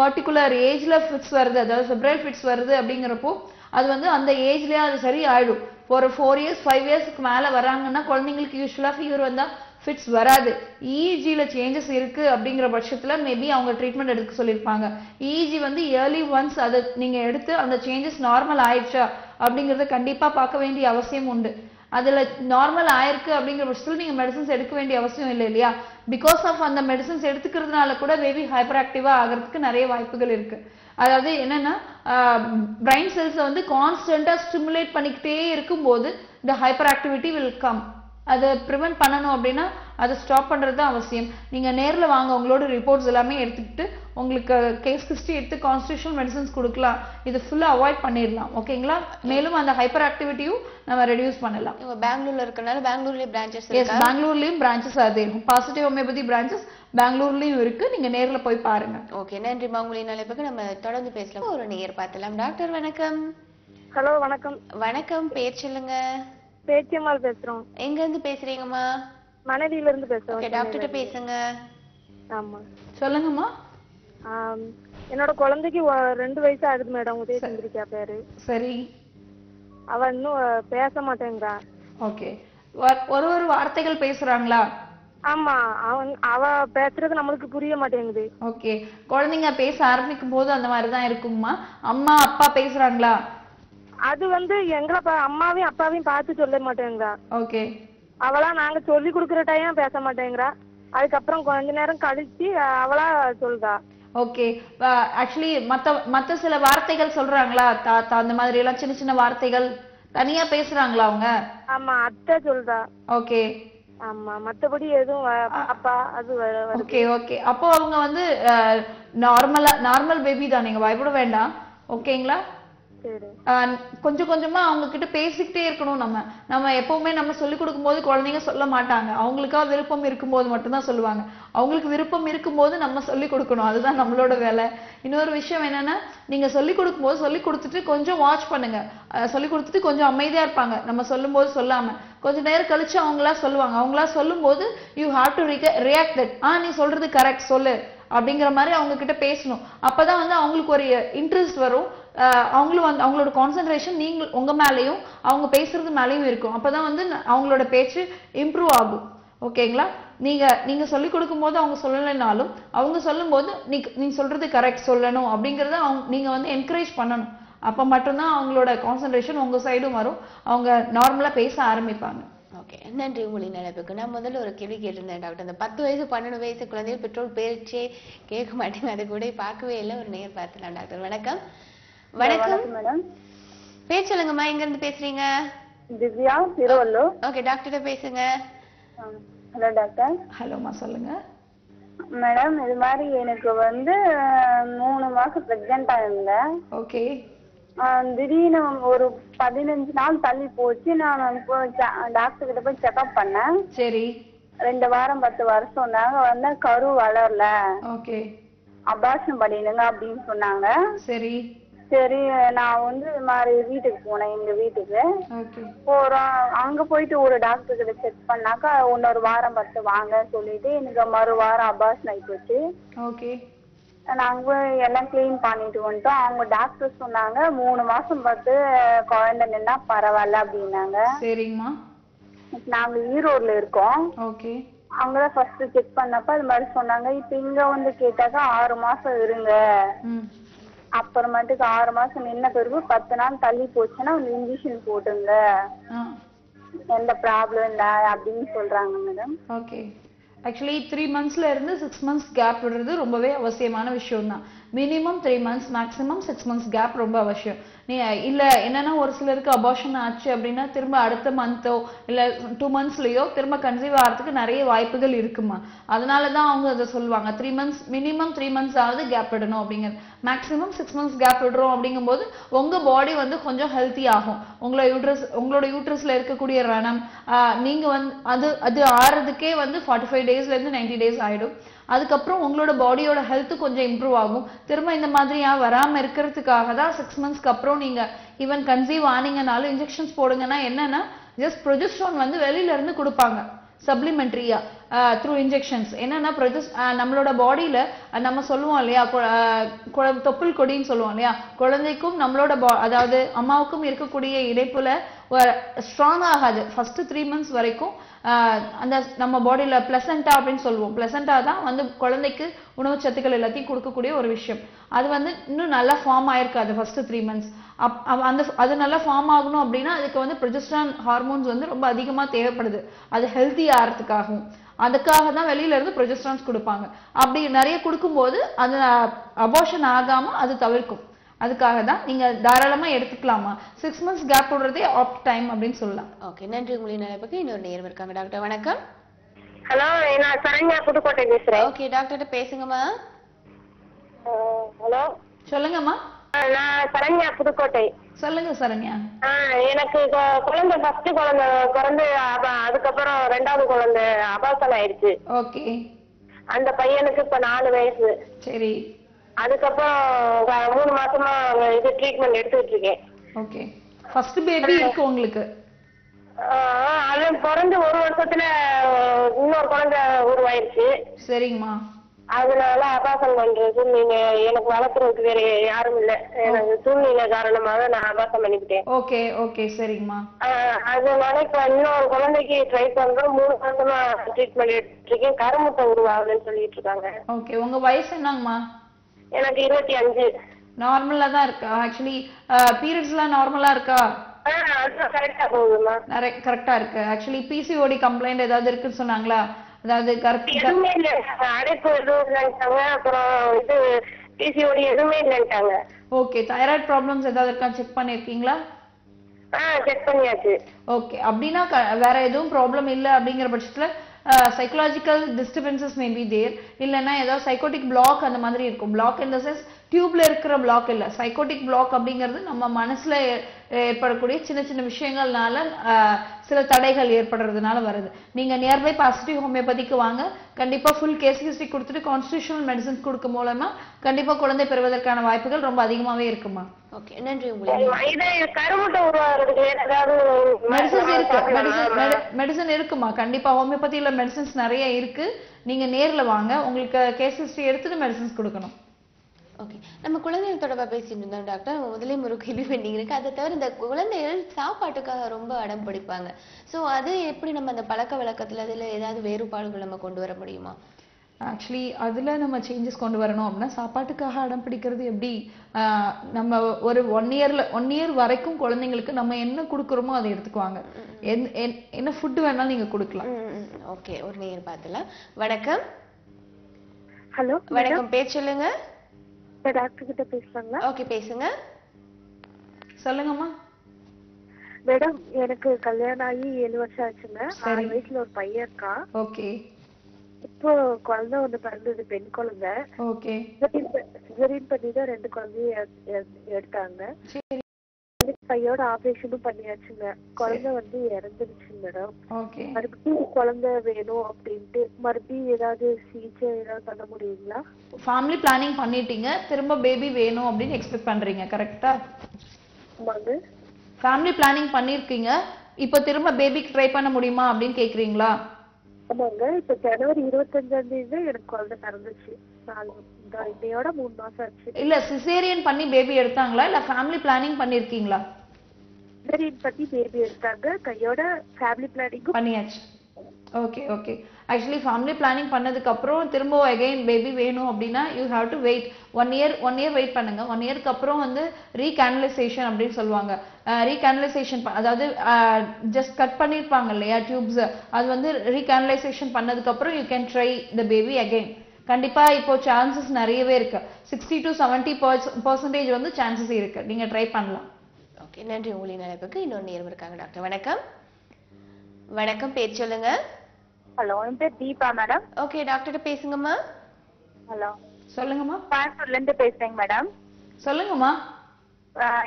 பர்டிகுலர் ஏஜ்ல ஃபிட்ஸ் வருது, அதாவது ஃபெப்ரல் ஃபிட்ஸ் வருது அப்படிங்கிறப்போ அது வந்து அந்த ஏஜ்லயே அது சரி ஆயிடும். ஒரு 4 years 5 yearsக்கு மேல வராங்கன்னா குழந்தைங்களுக்கு யூஸ்வலா ஃபீவர் வந்தா ஃபிட்ஸ் வராது. இஇஜில சேஞ்சஸ் இருக்கு அப்படிங்கிற பட்சத்துல மேபி அவங்க ட்ரீட்மெண்ட் எடுக்க சொல்லியிருப்பாங்க. இஇஜி வந்து இயர்லி ஒன்ஸ் அதை நீங்க எடுத்து அந்த சேஞ்சஸ் நார்மல் ஆயிடுச்சா அப்படிங்கறத கண்டிப்பா பார்க்க வேண்டிய அவசியம் உண்டு. அதுல நார்மல் ஆயிருக்கு அப்படிங்கிற பட்சத்தில் நீங்க மெடிசன்ஸ் எடுக்க வேண்டிய அவசியம் இல்லை இல்லையா? பிகாஸ் ஆஃப் அந்த மெடிசன்ஸ் எடுத்துக்கிறதுனால கூட பேபி ஹைப்பர் ஆக்டிவா ஆகிறதுக்கு நிறைய வாய்ப்புகள் இருக்கு. அதாவது என்னன்னா பிரைன் செல்ஸை வந்து கான்ஸ்டன்டா ஸ்டிமுலேட் பண்ணிக்கிட்டே இருக்கும்போது இந்த ஹைப்பர் ஆக்டிவிட்டி வில் கம். அதை ப்ரிவென்ட் பண்ணணும் அப்படின்னா அதை ஸ்டாப் பண்றது தான் அவசியம். நீங்க நேர்ல வாங்க, உங்களோட ரிப்போர்ட்ஸ் எல்லாமே எடுத்துக்கிட்டு உங்களுக்கு கேஸ் ஹிஸ்டரி எடுத்து கான்ஸ்டிடியூஷனல் மெடிசன்ஸ் கொடுக்கலாம். இது ஃபுல்லா அவாய்ட் பண்ணிடலாம். ஓகேங்களா? மேலும் அந்த ஹைப்பர் ஆக்டிவிட்டியும் நம்ம ரெடியூஸ் பண்ணலாம். பெங்களூர்ல இருக்கனால பெங்களூர்லயே பிரான்ச்சஸ் எஸ், பெங்களூர்லயும் பிரான்ச்சஸ் அது பாசிட்டிவ் ஹோமியோபதி பிரான்ச்சஸ் பெங்களூர்லயும் இருக்கு. நீங்க நேர்ல போய் பாருங்க. ஓகே, நன்றிமா. உங்களின் அழைப்புக்கு நம்ம தொடர்ந்து பேசலாம். ஒரு நேர் பார்த்தலாம். டாக்டர் வணக்கம். ஹலோ வணக்கம். வணக்கம், பேர் சொல்லுங்க. பேச்சியம்மாள் பேசுறோம். எங்க இருந்து பேசுறீங்கம்மா? மணலியில இருந்து பேசுறோம். ஓகே, டாக்டர்கிட்ட பேசுங்க. ஆமா, சொல்லுங்கம்மா. என்னோட குழந்தைக்கு 2 வயசு ஆகுது மேடம். உதயசந்திரிக்கா பேரு. சரி. அவ இன்னும் பேச மாட்டேங்கிறா. ஓகே, ஒரு வார்த்தைகள் பேசுறாங்களா? ஆமா, அவ பேசுறது நம்மளுக்கு புரிய மாட்டேங்குது. ஓகே, குழந்தைங்க பேச ஆரம்பிக்கும் போது அந்த மாதிரிதான் இருக்குங்கம்மா. அம்மா அப்பா பேசுறாங்களா? அது வந்து எங்களை அம்மாவையும் அப்பாவையும் பார்த்து சொல்ல மாட்டேங்கிறா. ஓகே. அவளா நாங்க சொல்லி கொடுக்குற டைம் பேச மாட்டேங்கிறா. அதுக்கப்புறம் கொஞ்ச நேரம் கழிச்சு அவளா சொல்றா. ஓகே, ஆக்சுவலி மத்த சில வார்த்தைகள் சொல்றாங்களா? தாத்தா அந்த மாதிரி எல்லாம் சின்ன சின்ன வார்த்தைகள் தனியா பேசுறாங்களா அவங்க? ஆமா, அத்தை சொல்றா. ஓகே. ஆமா, மத்தபடி எதுவும் அப்பா அது ஓகே. ஓகே, அப்போ அவங்க வந்து நார்மல் பேபி தான், நீங்க பயப்பட வேண்டாம். ஓகேங்களா? கொஞ்சம் கொஞ்சமா அவங்க கிட்ட பேசிக்கிட்டே இருக்கணும். நம்ம எப்பவுமே நம்ம சொல்லி கொடுக்கும் போது குழந்தைங்க சொல்ல மாட்டாங்க. அவங்களுக்கா விருப்பம் இருக்கும்போது மட்டும்தான் சொல்லுவாங்க. அவங்களுக்கு விருப்பம் இருக்கும்போது நம்ம சொல்லி கொடுக்கணும். அதுதான் நம்மளோட வேலை. இன்னொரு விஷயம் என்னன்னா, நீங்க சொல்லி கொடுக்கும் போது சொல்லி கொடுத்துட்டு கொஞ்சம் வாட்ச் பண்ணுங்க. சொல்லி கொடுத்துட்டு கொஞ்சம் அமைதியா இருப்பாங்க. நம்ம சொல்லும் போது சொல்லாம கொஞ்ச நேரம் கழிச்சு அவங்களா சொல்லுவாங்க. அவங்களா சொல்லும் போது you have to react that. நீ சொல்றது கரெக்ட், சொல்லு அப்படிங்கிற மாதிரி அவங்க கிட்ட பேசணும். அப்பதான் வந்து அவங்களுக்கு ஒரு இன்ட்ரெஸ்ட் வரும். அவங்களும் வந்து அவங்களோட கான்சென்ட்ரேஷன் உங்க மேலேயும் அவங்க பேசுறது மேலேயும் இருக்கும். அப்பதான் வந்து அவங்களோட பேச்சு இம்ப்ரூவ் ஆகும். ஓகேங்களா? நீங்க சொல்லி கொடுக்கும் போது அவங்க சொல்லலைனாலும் அவங்க சொல்லும் போது நீ சொல்றது கரெக்ட், சொல்லணும் அப்படிங்கறத நீங்க வந்து என்கரேஜ் பண்ணணும். அப்ப மட்டும்தான் அவங்களோட கான்சென்ட்ரேஷன் உங்க சைடும் வரும். அவங்க நார்மலா பேச ஆரம்பிப்பாங்க. ஓகே, நன்றி. உங்களின் அழைப்புக்கு நான் முதல்ல ஒரு கேள்வி கேட்டிருந்தேன் டாக்டர். அந்த 10 வயசு 12 வயசு குழந்தைகள் பெட்ரோல் பேச்சே கேட்க மாட்டேங்க, அது கூட பார்க்கவே இல்லை. ஒரு நேர் பார்த்துலாம். டாக்டர் வணக்கம். வணக்கம் மேடம். பேர் சொல்லுங்கம்மா. எங்க இருந்து பேசுறீங்க? திவ்யா, திருவள்ளூர். ஓகே, டாக்டர்கிட்ட பேசுங்க. Hello doctor. ஹலோமா, சொல்லுங்க மேடம். இது மாதிரி எனக்கு வந்து 3 மாசம் பிரெக்னெண்டா இருந்தேன். ஓகே. திடீர்னு ஒரு 15 நாள் தள்ளி போச்சு. நான் டாக்டர் கிட்ட போய் செக்அப் பண்ணேன். சரி. 2 வாரம் 10 வாரம் சொன்னாங்க. வந்து கரு வளரல, ஓகே, அபார்ஷன் பண்ணிடுங்க அப்படின்னு சொன்னாங்க. சரி. சரி, நான் வந்து இது மாதிரி வீட்டுக்கு போனேன். எங்க வீட்டுக்கு போறோம். அங்க போயிட்டு ஒரு டாக்டர் கிட்ட செக் பண்ணாக்கா இன்னொரு வாரம் 10 வாங்க சொல்லிட்டு எனக்கு மறு வாரம் அபார்ஷன் ஆகி போச்சு. ஓகே. நாங்க எல்லாம் கிளீன் பண்ணிட்டு வந்துட்டோம். அவங்க டாக்டர் சொன்னாங்க 3 மாசம் பார்த்து குழந்தை நின்னா பரவாயில்ல அப்படின்னாங்க. சரிங்கம்மா. நாங்க ஈரோடுல இருக்கோம். ஓகே. அங்கதான் ஃபர்ஸ்ட் செக் பண்ணப்ப அது மாதிரி சொன்னாங்க. இப்ப இங்க வந்து கேட்டாக்கா 6 மாசம் இருங்க, அப்புறமேட்டுக்கு 6 மாசம் நின்ன பிறகு 10 நாள் தள்ளி போச்சுன்னா வந்து இன்ஜெக்ஷன் போட்டுங்க, எந்த ப்ராப்ளம் இல்ல அப்படின்னு சொல்றாங்க மேடம். ஓகே. ஆக்சுவலி 3 monthsல இருந்து 6 months கேப் விடுறது ரொம்பவே அவசியமான விஷயம் தான். Minimum 3 months, maximum 6 months gap ரொம்ப அவசியம். இல்ல என்னன்னா ஒரு சிலருக்கு அபார்ஷன் ஆச்சு அப்படின்னா திரும்ப அடுத்த மந்தோ இல்ல 2 monthsலயோ திரும்ப கன்சீவ் ஆகிறதுக்கு நிறைய வாய்ப்புகள் இருக்குமா. அதனாலதான் அவங்க அதை சொல்லுவாங்க 3 months, மினிமம் 3 months ஆவது கேப் விடணும் அப்படிங்கிறது. மேக்ஸிமம் 6 months கேப் விடுறோம் அப்படிங்கும் போது உங்க பாடி வந்து கொஞ்சம் ஹெல்த்தி ஆகும். உங்களோட யூட்ரஸ்ல இருக்கக்கூடிய ரணம் நீங்க வந்து அது ஆறதுக்கே வந்து 45 daysல இருந்து 90 days ஆயிடும். அதுக்கப்புறம் உங்களோட பாடியோட ஹெல்த் கொஞ்சம் இம்ப்ரூவ் ஆகும். திரும்ப இந்த மாதிரி வராம இருக்கிறதுக்காக தான் 6 monthsக்கு அப்புறம் நீங்க ஈவன் கன்சீவ் ஆனீங்கனாலும் இன்ஜெக்ஷன்ஸ் போடுங்கன்னா என்னன்னா ஜஸ்ட் ப்ரொஜெஸ்ட்ரான் வந்து வெளியில இருந்து கொடுப்பாங்க சப்ளிமெண்ட்ரியா த்ரூ இன்ஜெக்ஷன்ஸ். என்னன்னா நம்மளோட பாடியில நம்ம சொல்லுவோம் இல்லையா தொப்புள் கொடின்னு சொல்லுவோம் இல்லையா, குழந்தைக்கும் நம்மளோட அதாவது அம்மாவுக்கும் இருக்கக்கூடிய இணைப்புல ஸ்ட்ராங் ஆகாது ஃபர்ஸ்ட் 3 months வரைக்கும். அந்த நம்ம பாடியில பிளசண்டா அப்படின்னு சொல்லுவோம். பிளசண்டா தான் வந்து குழந்தைக்கு உணவு சத்துக்கள் எல்லாத்தையும் கொடுக்கக்கூடிய ஒரு விஷயம். அது வந்து இன்னும் நல்லா ஃபார்ம் ஆயிருக்காது ஃபர்ஸ்ட் 3 months. அந்த அது நல்லா ஃபார்ம் ஆகணும் அப்படின்னா அதுக்கு வந்து ப்ரொஜெஸ்ட்ரான் ஹார்மோன்ஸ் வந்து ரொம்ப அதிகமா தேவைப்படுது, அது ஹெல்த்தி ஆகிறதுக்காகவும். அதுக்காக தான் வெளியில இருந்து ப்ரொஜெஸ்ட்ரான்ஸ் கொடுப்பாங்க. அப்படி நிறைய கொடுக்கும்போது அது அபார்ஷன் ஆகாம அது தவிர்க்கும். அதுக்காக தான் நீங்க தாராளமா எடுத்துக்கலாமா. 6 months கேப் விடுறதே ஆப்ட் டைம் அப்படின்னு சொல்லலாம். ஓகே, நன்றி. உங்களின் அழைப்புக்கு இன்னொரு நேரம் இருக்காங்க. டாக்டர் வணக்கம். ஹலோ, நான் சரண்யா புதுக்கோட்டை பேசுறேன். ஓகே டாக்டர்கிட்ட பேசுங்கம்மா. ஹலோ, சொல்லுங்கம்மா. நான் சரண்யா புதுக்கோட்டை. சொல்லுங்க சரண்யா. எனக்கு குழந்தை ஃபர்ஸ்ட் குழந்தை பிறந்து அதுக்கப்புறம் 2வது குழந்தை அபார்ஷன் ஆயிடுச்சு. ஓகே. அந்த பையனுக்கு இப்ப 4 வயசு. சரி. அதுக்கப்புறம் 3 மாசமா இது ட்ரீட்மெண்ட் எடுத்துட்டு இருக்கேன். ஓகே. ஃபர்ஸ்ட் பேபி இருக்கு உங்களுக்கு? அது பிறந்து 1 வருஷத்துல இன்னொரு குழந்தை உருவாயிருச்சு. சரிங்கம்மா. அதனால அபார்ஷன் பண்றது நீங்க எனக்கு வளர்க்கறதுக்கு வேற யாரும் இல்ல, எனக்கு சூழ்நிலை காரணமாக நான் அபார்ஷன் பண்ணிக்கிட்டேன். ஓகே ஓகே சரிங்கம்மா. அதனால இப்ப இன்னொரு குழந்தைக்கு ட்ரை பண்றோம். 3 மாசமா ட்ரீட்மெண்ட் எடுத்துட்டு இருக்கேன். கருமுட்டை உருவாகுதுன்னு சொல்லிட்டு இருக்காங்க. ஓகே. உங்க வயசு என்னங்கம்மா? எனக்கு 25. நார்மலா தான் இருக்கா? ஆக்சுவலி பீரியட்ஸ்லாம் நார்மலா இருக்கா? கரெக்டா போகுதுமா. கரெக்டா இருக்கு. ஆக்சுவலி பிசிஓடி கம்ப்ளைண்ட் ஏதாவது இருக்குன்னு சொன்னாங்களா? அதாவது எதுவுமே இல்ல, அடைப்பு எதுவும் இல்லைன்ட்டாங்க. அப்புறம் இது பிசிஓடி எதுவுமே இல்லைன்ட்டாங்க. ஓகே. தைராய்டு ப்ராப்ளம்ஸ் ஏதாவது இருக்கா செக் பண்ணிருக்கீங்களா? செக் பண்ணியாச்சு. ஓகே. அப்படின்னா வேற எதுவும் ப்ராப்ளம் இல்ல அப்படிங்கிற பட்சத்துல psychological disturbances may be there, இல்லைன்னா ஏதாவது சைக்கோட்டிக் பிளாக் அந்த மாதிரி இருக்கும். பிளாக் இன் த சென்ஸ் டியூப்ல இருக்கிற பிளாக் இல்ல. சைக்கோட்டிக் பிளாக் அப்படிங்கிறது நம்ம மனசுல ஏற்படக்கூடிய சின்ன சின்ன விஷயங்கள்னால சில தடைகள் ஏற்படுறதுனால வருது. நீங்க நியர்பை பாசிட்டிவ் ஹோமியோபதிக்கு வாங்க. கண்டிப்பா ஃபுல் கேஸ் ஹிஸ்டரி கொடுத்துட்டு கான்ஸ்டிடியூஷனல் மெடிசன்ஸ் கொடுக்க மூலமா கண்டிப்பா குழந்தை பெறுவதற்கான வாய்ப்புகள் ரொம்ப அதிகமாவே இருக்குமா. ஓகே, நன்றி. உங்களுக்கு இது கருமுட்டை உருவாகிறதுக்கு ஏதாவது மெடிசன்ஸ் இருக்கு? மெடிசன் இருக்குமா. கண்டிப்பா ஹோமியோபதியில மெடிசன்ஸ் நிறைய இருக்கு. நீங்க நேர்ல வாங்க, உங்களுக்கு கேஸ் ஹிஸ்டரி எடுத்துட்டு மெடிசன்ஸ் கொடுக்கணும். ஓகே, நம்ம குழந்தைகள் தொடர்பா பேசிட்டு இருந்தோம் டாக்டர். முதலே ஒரு கேள்வி பெண்டிங் இருக்கு. அதை தவிர இந்த குழந்தைகள் சாப்பாட்டுக்காக ரொம்ப அடம் பிடிப்பாங்க. ஸோ அது எப்படி நம்ம அந்த பழக்க வழக்கத்துல அதுல ஏதாவது வேறுபாடுகள் நம்ம கொண்டு வர முடியுமா? ஆக்சுவலி அதுல நம்ம சேஞ்சஸ் கொண்டு வரணும் அப்படின்னா சாப்பாட்டுக்காக அடம் பிடிக்கிறது எப்படி, நம்ம ஒரு 1 இயர் வரைக்கும் குழந்தைங்களுக்கு நம்ம என்ன கொடுக்குறோமோ அதை எடுத்துக்குவாங்க. என்ன ஃபுட் வேணாலும் நீங்க கொடுக்கலாம். ஓகே, ஒரு நேர் பார்த்துலாம். வணக்கம். ஹலோ வணக்கம், பேர் சொல்லுங்க. டாக்டர் கிட்ட பேசுறாங்களா? ஓகே, பேசுங்க. சொல்லுங்கம்மா. மேடம், எனக்கு கல்யாணம் ஆகி 7 வருஷம் ஆச்சுங்க. 6 வயசுல ஒரு பையன் இருக்கா. ஓகே. இப்போ குழந்தை ஒண்ணு பிறந்தது, பெண் குழந்தை. ஓகே. சிசேரியன் பண்ணி தான் 2 குழந்தைய எடுத்தாங்க. பையோட ஆபரேஷனும் பண்ணியாச்சுங்க. குழந்தை வந்து இறந்துருச்சு மேடம். மறுபடியும் குழந்தை வேணும் அப்படின்ட்டு மறுபடியும் ஏதாவது சிகிச்சை ஏதாவது பண்ண முடியுங்களா? ஃபேமிலி பிளானிங் பண்ணிட்டீங்க, திரும்ப பேபி வேணும் அப்படின்னு எக்ஸ்பெக்ட் பண்றீங்க, கரெக்டா? ஆமாங்க. ஃபேமிலி பிளானிங் பண்ணிருக்கீங்க, இப்போ திரும்ப பேபிக்கு ட்ரை பண்ண முடியுமா அப்படின்னு கேக்குறீங்களா? ஆமாங்க. இப்ப ஜனவரி 25ஆம் தேதி எனக்கு குழந்தை பிறந்துச்சு. இன்னையோட 3 மாசம் ஆச்சு. இல்ல சிசேரியன் பண்ணி பேபி எடுத்தாங்களா இல்ல ஃபேமிலி பிளானிங் பண்ணிருக்கீங்களா? சிசேரியன் பண்ணி பேபி எடுத்தாங்க, கையோட ஃபேமிலி பிளானிங் பண்ணியாச்சு. Okay okay. Actually family planning பண்ணதுக்கு அப்புறம் திரும்ப அகைன் பேபி வேணும் அப்படின்னா you have to wait 1 year wait பண்ணுங்க. 1 இயருக்கு அப்புறம் வந்து ரீகேனலைசேஷன் அப்படின்னு சொல்லுவாங்க. ரீகேனலைசேஷன் அதாவது ஜஸ்ட் கட் பண்ணிருப்பாங்க இல்லையா டியூப்ஸ், அது வந்து ரீகேனலைசேஷன் பண்ணதுக்கு அப்புறம் you can try the baby again. கண்டிப்பா இப்போ சான்சஸ் நிறையவே இருக்கு. 60 to 70% வந்து சான்சஸ் இருக்கு, நீங்க ட்ரை பண்ணலாம். ஓகே, நன்றி. உங்களின் அழைப்புக்கு இன்னொரு நேரம் இருக்காங்க டாக்டர். வணக்கம். வணக்கம், பேர் சொல்லுங்க. ஹலோ, என் பேர் தீபா மேடம். ஓகே, டாக்டர்கிட்ட பேசுங்கம்மா. ஹலோ, சொல்லுங்கம்மா. கோயம்புத்தூர்ல இருந்து பேசுறேங்க மேடம். சொல்லுங்கம்மா.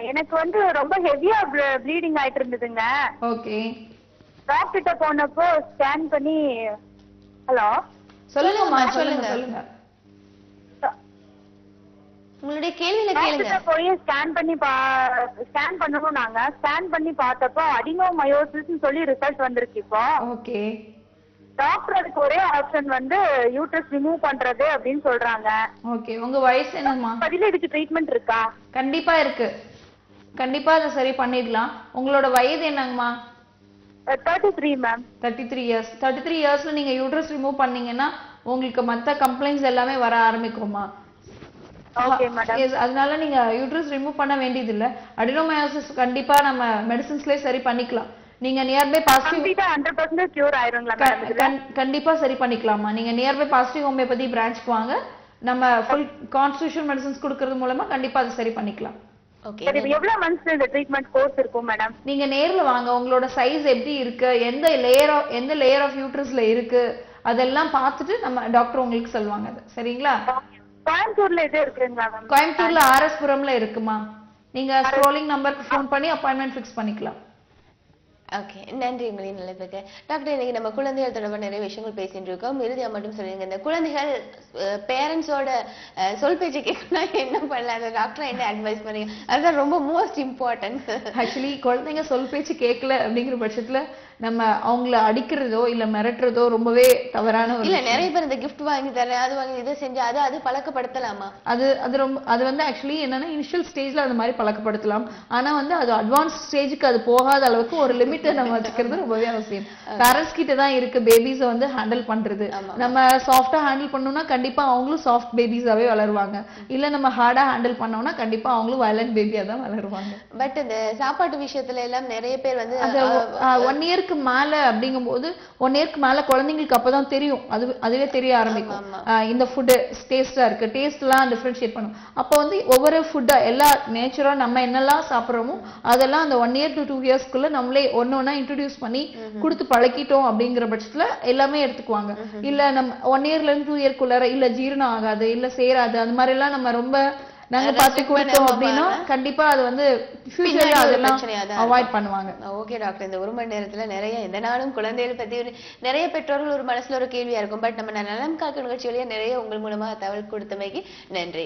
எனக்கு வந்து ரொம்ப ஹெவியா ப்ளீடிங் ஆயிட்டு இருந்ததுங்க. ஓகே. டாக்டர் கிட்ட போனப்போ ஸ்கேன் பண்ணி. ஹலோ, சொல்லுங்கம்மா. சொல்லுங்க சொல்லுங்க. உங்களுடைய கேள்வியில கேளுங்க. போய் ஸ்கேன் பண்ணணும். நாங்க ஸ்கேன் பண்ணி பார்த்தப்போ அடினோமயோசிஸ்னு சொல்லி ரிசல்ட் வந்திருக்கு இப்போ. ஓகே. டாக்டர் அதுக்கு ஒரே ஆப்ஷன் வந்து யூட்ரஸ் ரிமூவ் பண்றது அப்படின்னு சொல்றாங்க. ஓகே. உங்க வயசு என்னம்மா? பதில இதுக்கு ட்ரீட்மெண்ட் இருக்கா? கண்டிப்பா இருக்கு, கண்டிப்பா அதை சரி பண்ணிடலாம். உங்களோட வயது என்னங்கம்மா? 33 மேம். 33 இயர்ஸ். 33 இயர்ஸ்ல நீங்க யூட்ரஸ் ரிமூவ் பண்ணீங்கன்னா உங்களுக்கு மத்த கம்ப்ளைண்ட்ஸ் எல்லாமே வர ஆரம்பிக்குமா. Okay madam. அதனால நீங்க யூட்ரஸ் ரிமூவ் பண்ண வேண்டியது இல்ல. அடினோமயோசிஸ் கண்டிப்பா நம்ம மெடிசின்ஸ்லயே சரி பண்ணிக்கலாம். நீங்க நியர்பை பாசிட்டிவ் 100% கியூர் ஆயிருங்களா மேடம்? கண்டிப்பா சரி பண்ணிக்கலாமா. நீங்க நியர்பை பாசிட்டிவ் ஹோமியோபதி பிரான்ச்க்கு வாங்க. நம்ம ஃபுல் கான்ஸ்டிடியூஷன் மெடிசின்ஸ் கொடுக்கிறது மூலமா கண்டிப்பா அது சரி பண்ணிக்கலாம். ஓகே. எவ்வளவு மந்த்ஸ் இந்த ட்ரீட்மெண்ட் கோர்ஸ் இருக்கும் மேடம்? நீங்க நேர்ல வாங்க. உங்களோட சைஸ் எப்படி இருக்கு, எந்த லேயர் ஆஃப் யூட்ரஸ்ல இருக்கு அதெல்லாம் பார்த்துட்டு நம்ம டாக்டர் உங்களுக்கு சொல்லுவாங்க. அது சரிங்களா? கோயம்புத்தூர்ல எது இருக்குங்களா மேம்? கோயம்புத்தூர்ல ஆர்எஸ் புரம்ல இருக்குமா. நீங்க ஸ்க்ரோலிங் நம்பருக்கு ஃபோன் பண்ணி அப்பாயின்மெண்ட் ஃபிக்ஸ் பண்ணிக்கலாம். ஓகே, நன்றி உங்களின் நிலைப்புக்கு. டாக்டர், இன்னைக்கு நம்ம குழந்தைகள் தொடர்பான நிறைய விஷயங்கள் பேசிட்டு இருக்கோம். இறுதியா மட்டும் சொல்லுங்க, இந்த குழந்தைகள் பேரண்ட்ஸோட சொல் பேச்சு கேட்கணும் என்ன பண்ணலாம், டாக்டர் என்ன அட்வைஸ் பண்ணீங்க? அதுதான் ரொம்ப மோஸ்ட் இம்பார்ட்டன்ட். ஆக்சுவலி குழந்தைங்க சொல் பேச்சு கேட்கல அப்படிங்கிற பட்சத்துல நம்ம அவங்கள அடிக்கிறதோ இல்ல மிரட்டுறதோ ரொம்பவே தவறான இல்ல. நிறைய பேர் இந்த கிஃப்ட் வாங்கி தரேன், அது வாங்கி இதை செஞ்சு அது பழக்கப்படுத்தலாமா? அது வந்து ஆக்சுவலி என்னன்னா இனிஷியல் ஸ்டேஜ்ல அந்த மாதிரி பழக்கப்படுத்தலாம். ஆனா வந்து அது அட்வான்ஸ் ஸ்டேஜுக்கு அது போகாத அளவுக்கு ஒரு லிமிட்டை நம்ம வச்சுக்கிறது ரொம்பவே அவசியம். பேரண்ட்ஸ் கிட்ட தான் இருக்கு பேபிஸ வந்து ஹேண்டில் பண்றது. நம்ம சாஃப்டா ஹேண்டில் பண்ணோம்னா கண்டிப்பா அவங்களும் சாஃப்ட் பேபிஸாவே வளருவாங்க. இல்ல நம்ம ஹார்டா ஹேண்டில் பண்ணோம்னா கண்டிப்பா அவங்களும் வயலண்ட் பேபியா தான் வளருவாங்க. பட் இந்த சாப்பாட்டு விஷயத்துல எல்லாம் நிறைய பேர் வந்து 1 இயருக்கு மேல அப்படிங்கும் போது 1 இயருக்கு மேல குழந்தைங்களுக்கு அப்பதான் தெரியும். அதுவே தெரிய ஆரம்பிக்கும். இந்த ஃபுட் டேஸ்டா இருக்கு, டேஸ்ட் எல்லாம் டிஃபரன்ஷியேட் பண்ணும். அப்ப வந்து ஒவ்வொரு ஃபுட்டா எல்லா நேச்சுரா நம்ம என்னெல்லாம் சாப்பிடுறோமோ அதெல்லாம் அந்த 1 இயர் to 2 இயர்ஸ்க்குள்ள நம்மளே ஒன்னா இன்ட்ரோடியூஸ் பண்ணி கொடுத்து பழக்கிட்டோம் அப்படிங்கிற பட்சத்துல எல்லாமே எடுத்துக்குவாங்க. இல்ல நம்ம 1 இயர்ல இருந்து 2 இயர்க்குள்ளார இல்ல ஜீரணம் ஆகாது இல்ல சேராது அந்த மாதிரி எல்லாம் நம்ம ரொம்ப நாங்க பார்த்து கொடுத்தோம் அப்படின்னா கண்டிப்பா அது வந்து ஃபியூச்சர்ல அதெல்லாம் அவாய்ட் பண்ணுவாங்க. ஓகே டாக்டர், இந்த 1 மணி நேரத்துல நிறைய எந்த நாளும் குழந்தைகள் பத்தி நிறைய பெற்றோர்கள் ஒரு மனசுல ஒரு கேள்வியா இருக்கும். பட் நம்ம நலம் காக்கும் நிகழ்ச்சி வழியா நிறைய உங்கள் மூலமா தகவல் கொடுத்தமைக்கு நன்றி.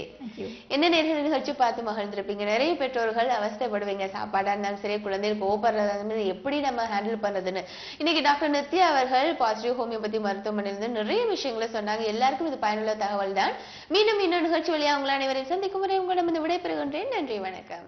என்ன நேரத்தில் நிகழ்ச்சி பார்த்து மகிழ்ந்திருப்பீங்க. நிறைய பெற்றோர்கள் அவஸ்தைப்படுவீங்க, சாப்பாடா இருந்தாலும் சரி குழந்தைகள் கோபப்படுறது எப்படி நம்ம ஹேண்டில் பண்றதுன்னு. இன்னைக்கு டாக்டர் நித்யா அவர்கள் பாசிட்டிவ் ஹோமியோபதி மருத்துவமனையிலிருந்து நிறைய விஷயங்களை சொன்னாங்க. எல்லாருக்கும் இது பயனுள்ள தகவல் தான். மீண்டும் இன்னொரு நிகழ்ச்சி வழியா உங்களை அனைவரையும் சந்திக்கும் வரை உங்களிடம் விடைபெறுகின்றேன். நன்றி, வணக்கம்.